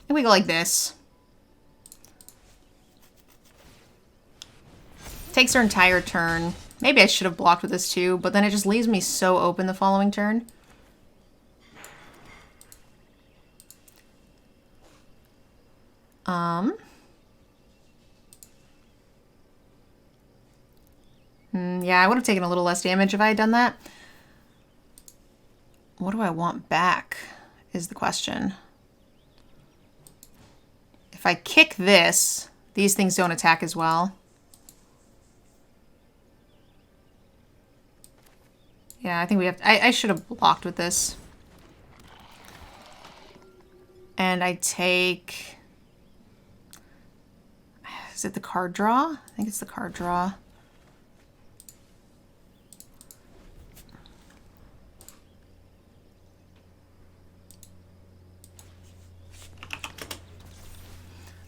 think we go like this. Takes her entire turn. Maybe I should have blocked with this too, but then it just leaves me so open the following turn. Yeah, I would have taken a little less damage if I had done that. What do I want back is the question. If I kick this, these things don't attack as well. Yeah, I think we have to, I should have blocked with this. And I take... Is it the card draw? I think it's the card draw.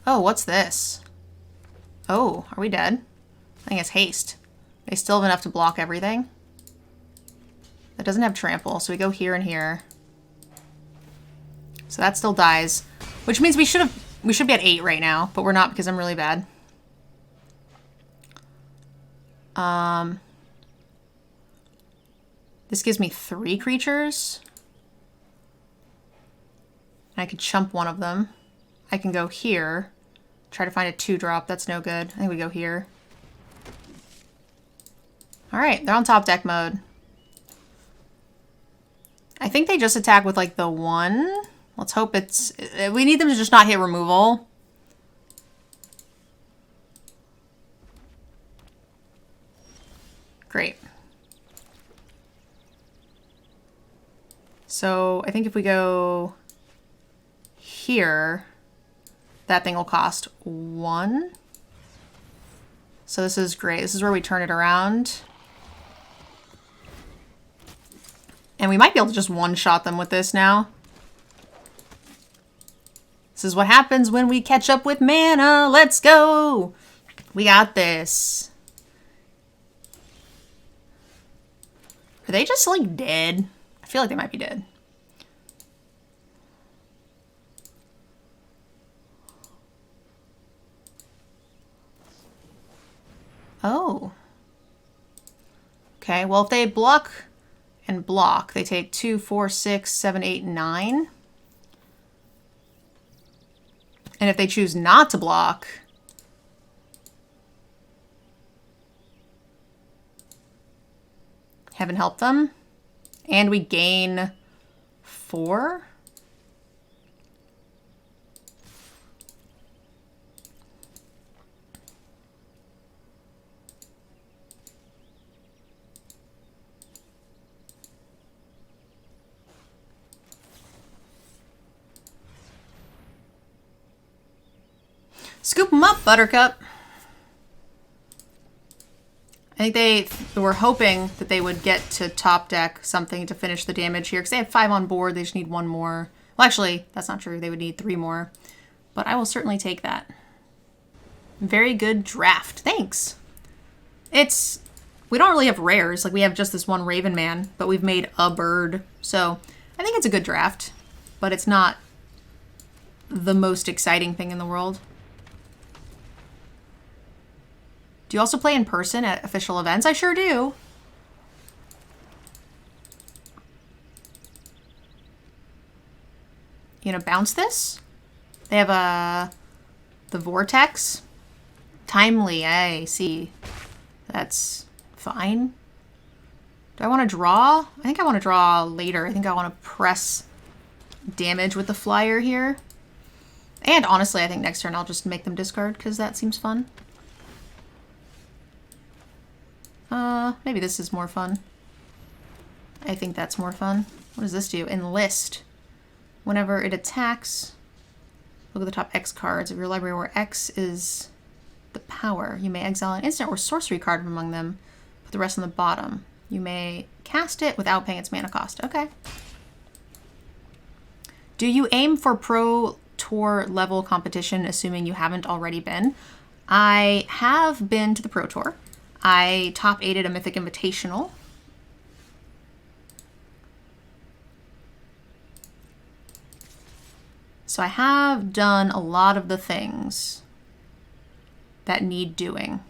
Oh, what's this? Oh, are we dead? I think it's haste. They still have enough to block everything. That doesn't have trample, so we go here and here. So that still dies, which means we should be at 8 right now, but we're not because I'm really bad. This gives me 3 creatures. I could chump one of them. I can go here. Try to find a 2-drop. That's no good. I think we go here. Alright, they're on top deck mode. I think they just attack with like the 1. Let's hope it's... We need them to just not hit removal. Great. So I think if we go here, that thing will cost 1. So this is great. This is where we turn it around. And we might be able to just one-shot them with this now. This is what happens when we catch up with mana. Let's go. We got this. Are they just like dead? I feel like they might be dead. Oh. Okay, well if they block and block, they take 2, 4, 6, 7, 8, 9. And if they choose not to block, heaven help them. And we gain 4? Scoop them up, Buttercup. I think they were hoping that they would get to top deck something to finish the damage here, because they have 5 on board. They just need 1 more. Well, actually, that's not true. They would need 3 more. But I will certainly take that. Very good draft. Thanks. We don't really have rares. Like, we have just this one Raven Man, but we've made a bird. So I think it's a good draft, but it's not the most exciting thing in the world. Do you also play in person at official events? I sure do. You gonna bounce this? They have the Vortex. Timely, I see. That's fine. Do I want to draw? I think I want to draw later. I think I want to press damage with the flyer here. And honestly, I think next turn I'll just make them discard because that seems fun. Maybe this is more fun. I think that's more fun. What does this do? Enlist. Whenever it attacks, look at the top X cards of your library where X is the power. You may exile an instant or sorcery card from among them. Put the rest on the bottom. You may cast it without paying its mana cost. Okay. Do you aim for Pro Tour level competition, assuming you haven't already been? I have been to the Pro Tour. I top 8'd a Mythic Invitational. So I have done a lot of the things that need doing.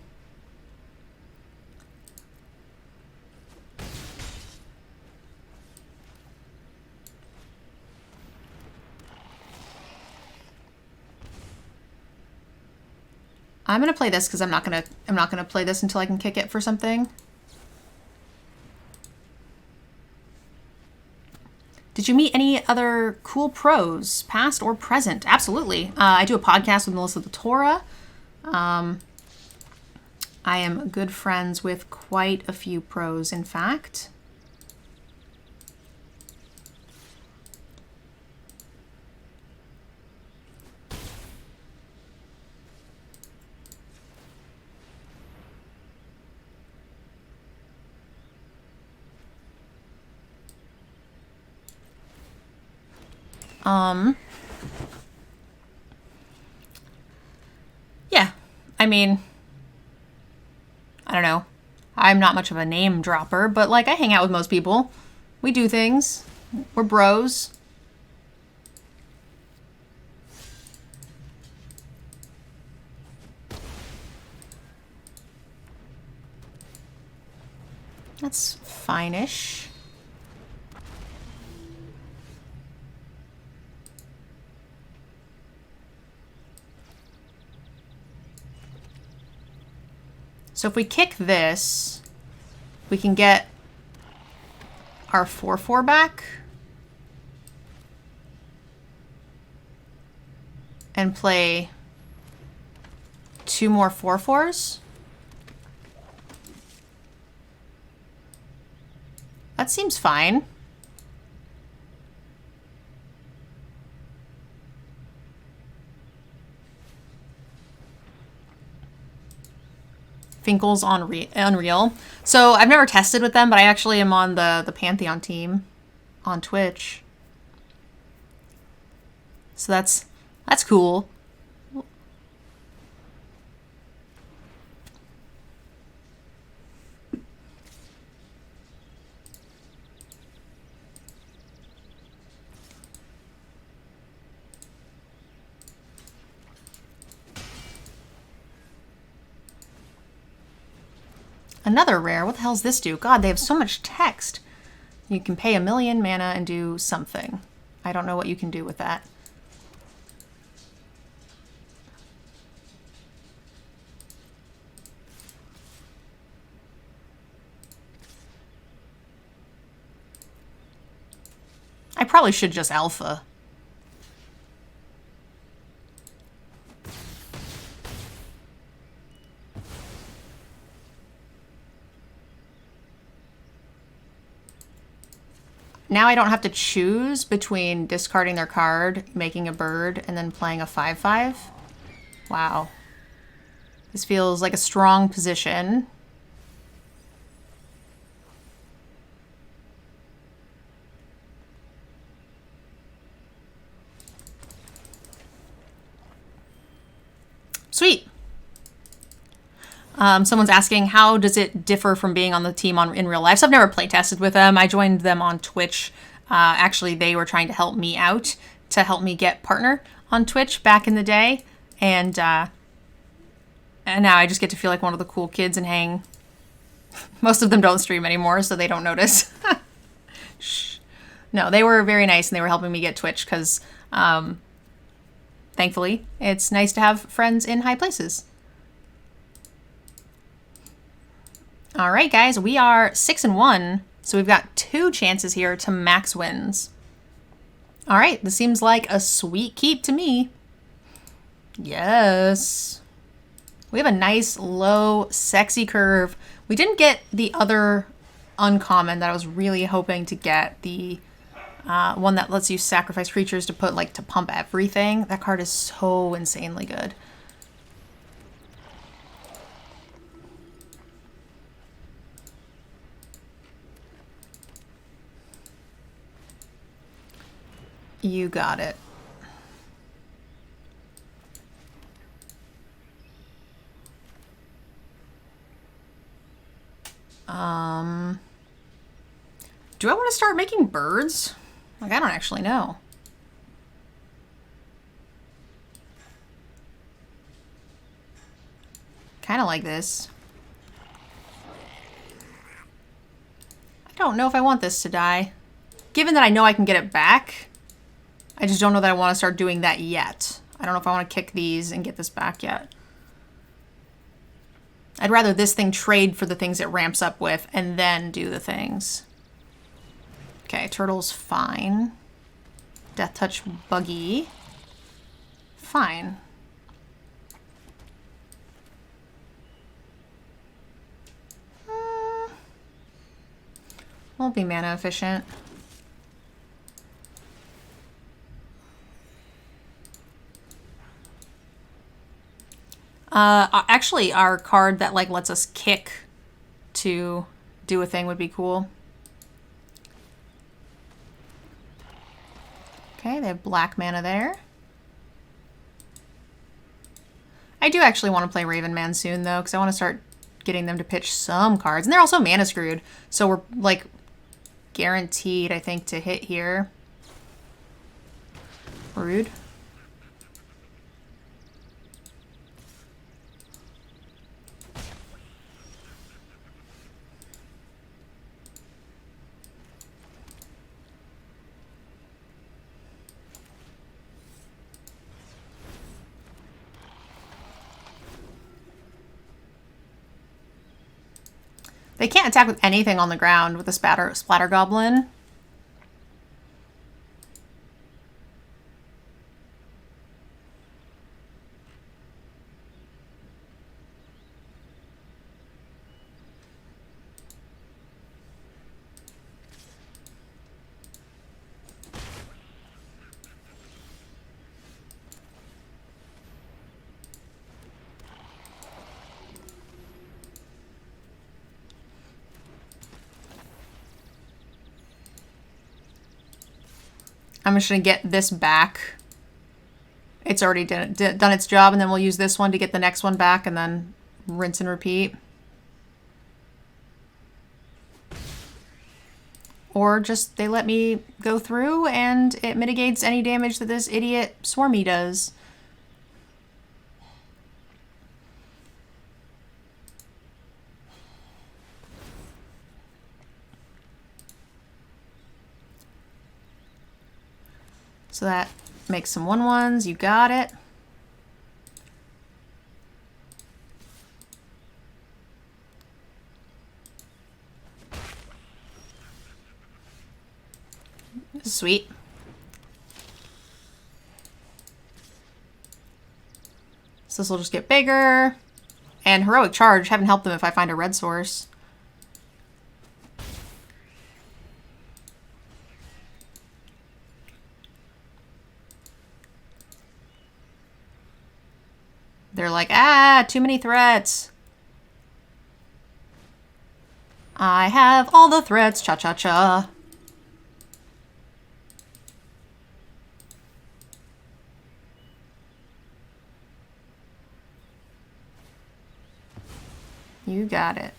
I'm gonna play this because I'm not gonna play this until I can kick it for something. Did you meet any other cool pros, past or present? Absolutely. I do a podcast with Melissa the Torah. I am good friends with quite a few pros, in fact. Yeah, I mean, I don't know. I'm not much of a name dropper, but like I hang out with most people. We do things. We're bros. That's fine-ish. So if we kick this, we can get our 4/4 back. And play 2 more 4/4s. That seems fine. Finkel's on Unreal. So I've never tested with them, but I actually am on the Pantheon team on Twitch. So that's cool. Another rare. What the hell's this do? God, they have so much text. You can pay 1,000,000 mana and do something. I don't know what you can do with that. I probably should just alpha. Now I don't have to choose between discarding their card, making a bird, and then playing a 5/5. Wow. This feels like a strong position. Sweet. Someone's asking, how does it differ from being on the team in real life? So I've never play tested with them. I joined them on Twitch. Actually, they were trying to help me out to help me get partner on Twitch back in the day. And now I just get to feel like one of the cool kids and hang. Most of them don't stream anymore, so they don't notice. Shh. No, they were very nice, and they were helping me get Twitch because, thankfully, it's nice to have friends in high places. All right, guys, we are 6-1, so we've got 2 chances here to max wins. All right, this seems like a sweet keep to me. Yes. We have a nice, low, sexy curve. We didn't get the other uncommon that I was really hoping to get, the one that lets you sacrifice creatures to put, like, to pump everything. That card is so insanely good. You got it. Do I want to start making birds? Like, I don't actually know. Kind of like this. I don't know if I want this to die. Given that I know I can get it back, I just don't know that I want to start doing that yet. I don't know if I want to kick these and get this back yet. I'd rather this thing trade for the things it ramps up with and then do the things. Okay, turtle's fine. Death touch buggy. Fine. Won't be mana efficient. Actually, our card that like lets us kick to do a thing would be cool. Okay, they have black mana there. I do actually want to play Raven Man soon, though, because I want to start getting them to pitch some cards. And they're also mana screwed, so we're, like, guaranteed, I think, to hit here. Rude. They can't attack with anything on the ground with a splatter goblin. I'm just going to get this back. It's already done its job, and then we'll use this one to get the next one back, and then rinse and repeat. Or just they let me go through, and it mitigates any damage that this idiot Swarmy does. So that makes some 1/1s. You got it. This is sweet. So this will just get bigger. And Heroic Charge. Haven't helped them if I find a red source. They're like, ah, too many threats. I have all the threats. Cha-cha-cha. You got it.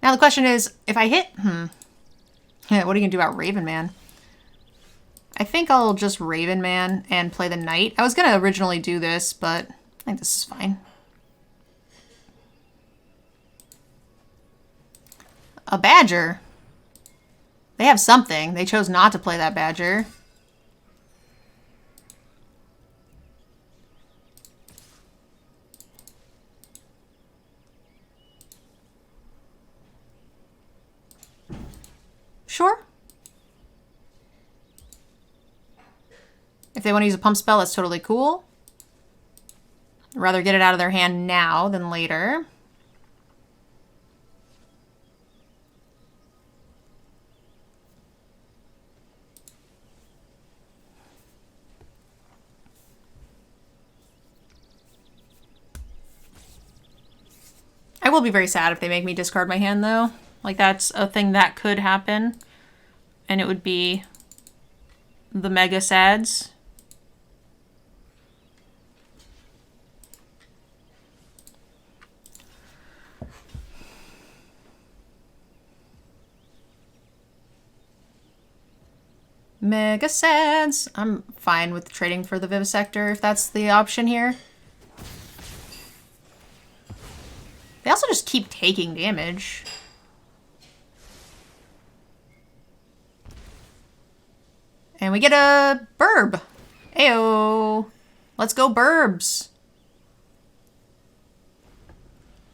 Now the question is, if I hit... Yeah, what are you going to do about Raven Man? I think I'll just Raven Man and play the Knight. I was going to originally do this, but I think this is fine. A Badger. They have something. They chose not to play that Badger. Sure. If they want to use a pump spell, that's totally cool. I'd rather get it out of their hand now than later. I will be very sad if they make me discard my hand, though. Like, that's a thing that could happen. And it would be the mega sads. Mega sads. I'm fine with trading for the Vivisector if that's the option here. They also just keep taking damage. And we get a burb. Ayo. Let's go burbs.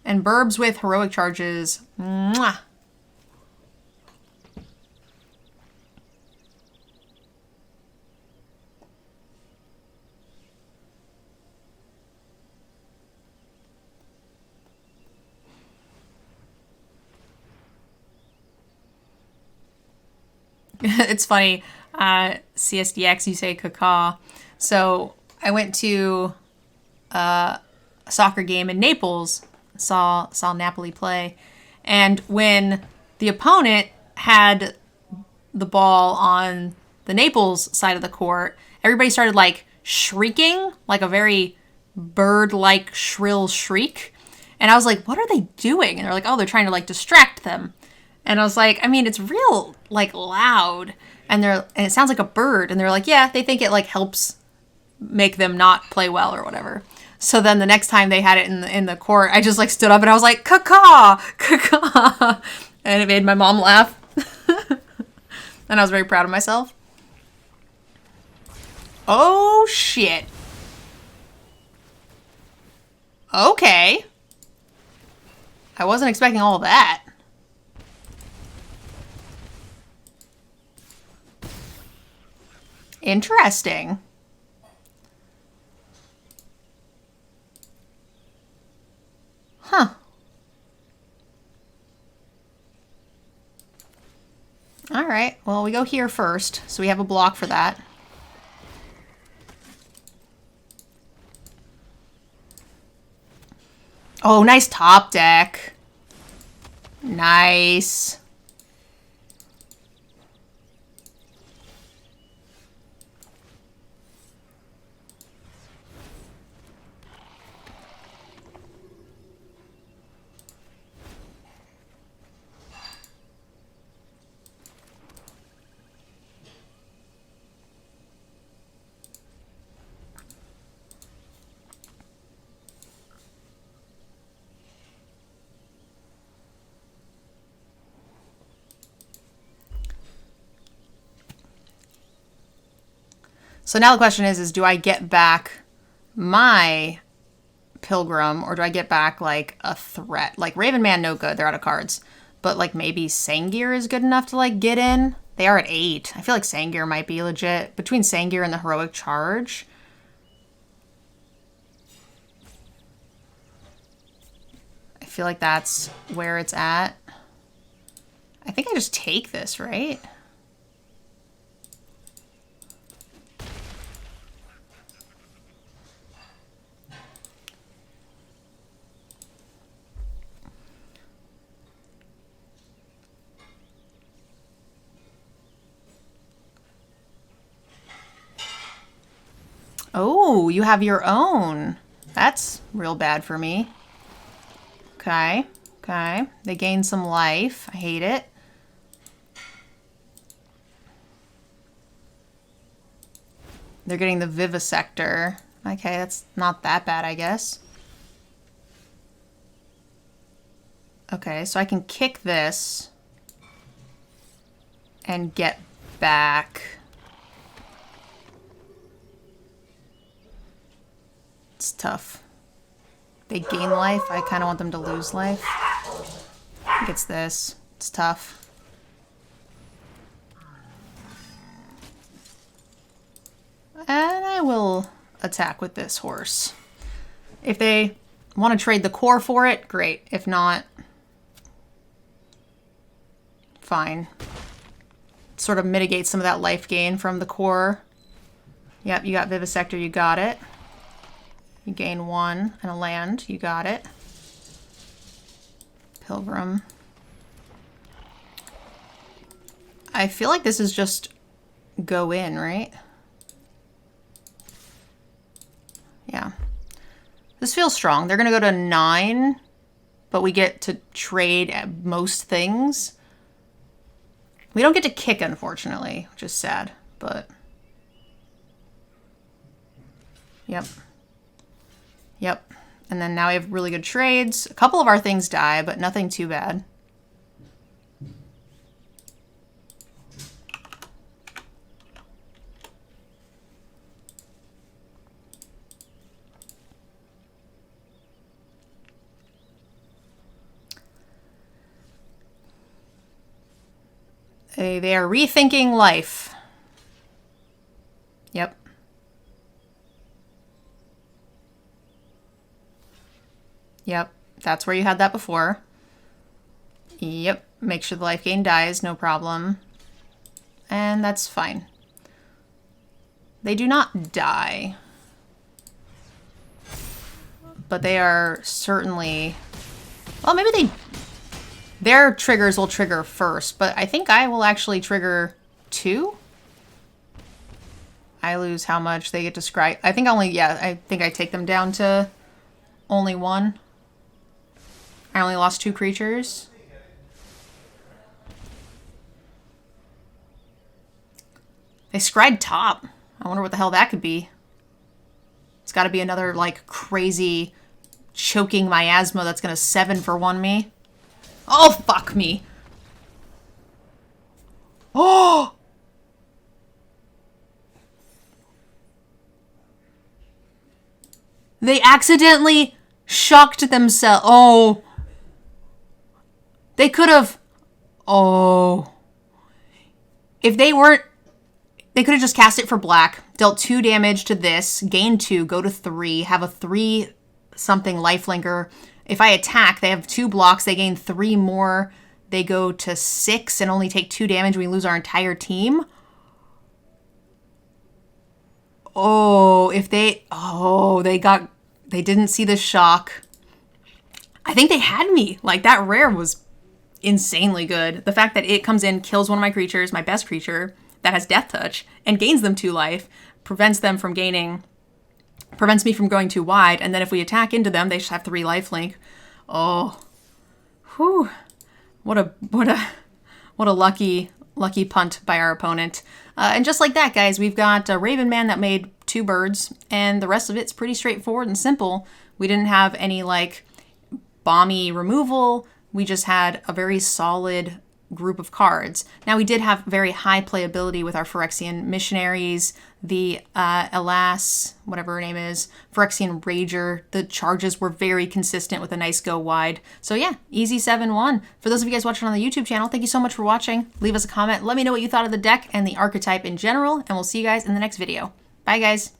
And burbs with heroic charges. Mwah. It's funny, CSDX, you say caca. So I went to a soccer game in Naples, saw Napoli play, and when the opponent had the ball on the Naples side of the court, everybody started like shrieking, like a very bird-like shrill shriek. And I was like, what are they doing? And they're like, oh, they're trying to like distract them. And I was like, I mean, it's real, like, loud. And it sounds like a bird. And they're like, yeah, they think it, like, helps make them not play well or whatever. So then the next time they had it in the court, I just, like, stood up and I was like, caca, caca. And it made my mom laugh. And I was very proud of myself. Oh, shit. Okay. I wasn't expecting all of that. Interesting. Huh. All right. Well, we go here first, so we have a block for that. Oh, nice top deck. Nice. So now the question is do I get back my Pilgrim, or do I get back, like, a threat? Like, Raven Man, no good. They're out of cards. But, like, maybe Sangir is good enough to, like, get in? They are at 8. I feel like Sangir might be legit. Between Sangir and the Heroic Charge. I feel like that's where it's at. I think I just take this, right? Oh, you have your own. That's real bad for me. Okay. Okay. They gain some life. I hate it. They're getting the Vivisector. Okay, that's not that bad, I guess. Okay, so I can kick this and get back. It's tough. They gain life. I kind of want them to lose life. I think it's this. It's tough. And I will attack with this horse. If they want to trade the core for it, great. If not, fine. Sort of mitigate some of that life gain from the core. Yep, you got Vivisector, you got it. You gain 1 and a land. You got it. Pilgrim. I feel like this is just go in, right? Yeah. This feels strong. They're going to go to 9, but we get to trade at most things. We don't get to kick, unfortunately, which is sad, but... Yep. Yep. And then now we have really good trades. A couple of our things die, but nothing too bad. They are rethinking life. Yep. Yep, that's where you had that before. Yep, make sure the life gain dies, no problem. And that's fine. They do not die. But they are certainly... Well, maybe their triggers will trigger first, but I think I will actually trigger 2. I lose how much they get to scry. I think I think I take them down to only 1. I only lost 2 creatures. They scried top. I wonder what the hell that could be. It's got to be another, like, crazy choking miasma that's going to 7 for 1 me. Oh, fuck me. Oh! They accidentally shocked themselves. Oh. They could have... Oh. If they weren't... They could have just cast it for black, dealt 2 damage to this, gain 2, go to 3, have a 3-something lifelinker. If I attack, they have 2 blocks, they gain 3 more, they go to 6 and only take 2 damage, we lose our entire team. Oh, if they... Oh, they didn't see the shock. I think they had me. Like, that rare was insanely good. The fact that it comes in, kills one of my creatures, my best creature, that has Death Touch, and gains them 2 life, prevents me from going too wide, and then if we attack into them, they just have 3 lifelink. Oh. Whew. What a lucky punt by our opponent. And just like that, guys, we've got a Raven Man that made 2 birds, and the rest of it's pretty straightforward and simple. We didn't have any, like, bomby removal. We just had a very solid group of cards. Now, we did have very high playability with our Phyrexian Missionaries, the Alas, whatever her name is, Phyrexian Rager. The charges were very consistent with a nice go wide. So yeah, easy 7-1. For those of you guys watching on the YouTube channel, thank you so much for watching. Leave us a comment. Let me know what you thought of the deck and the archetype in general, and we'll see you guys in the next video. Bye, guys.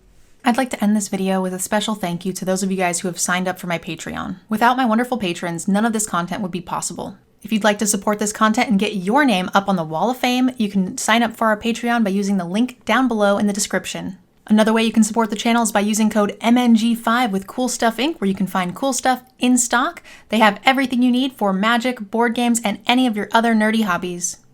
I'd like to end this video with a special thank you to those of you guys who have signed up for my Patreon. Without my wonderful patrons, none of this content would be possible. If you'd like to support this content and get your name up on the Wall of Fame, you can sign up for our Patreon by using the link down below in the description. Another way you can support the channel is by using code MNG5 with Cool Stuff Inc., where you can find cool stuff in stock. They have everything you need for Magic, board games, and any of your other nerdy hobbies.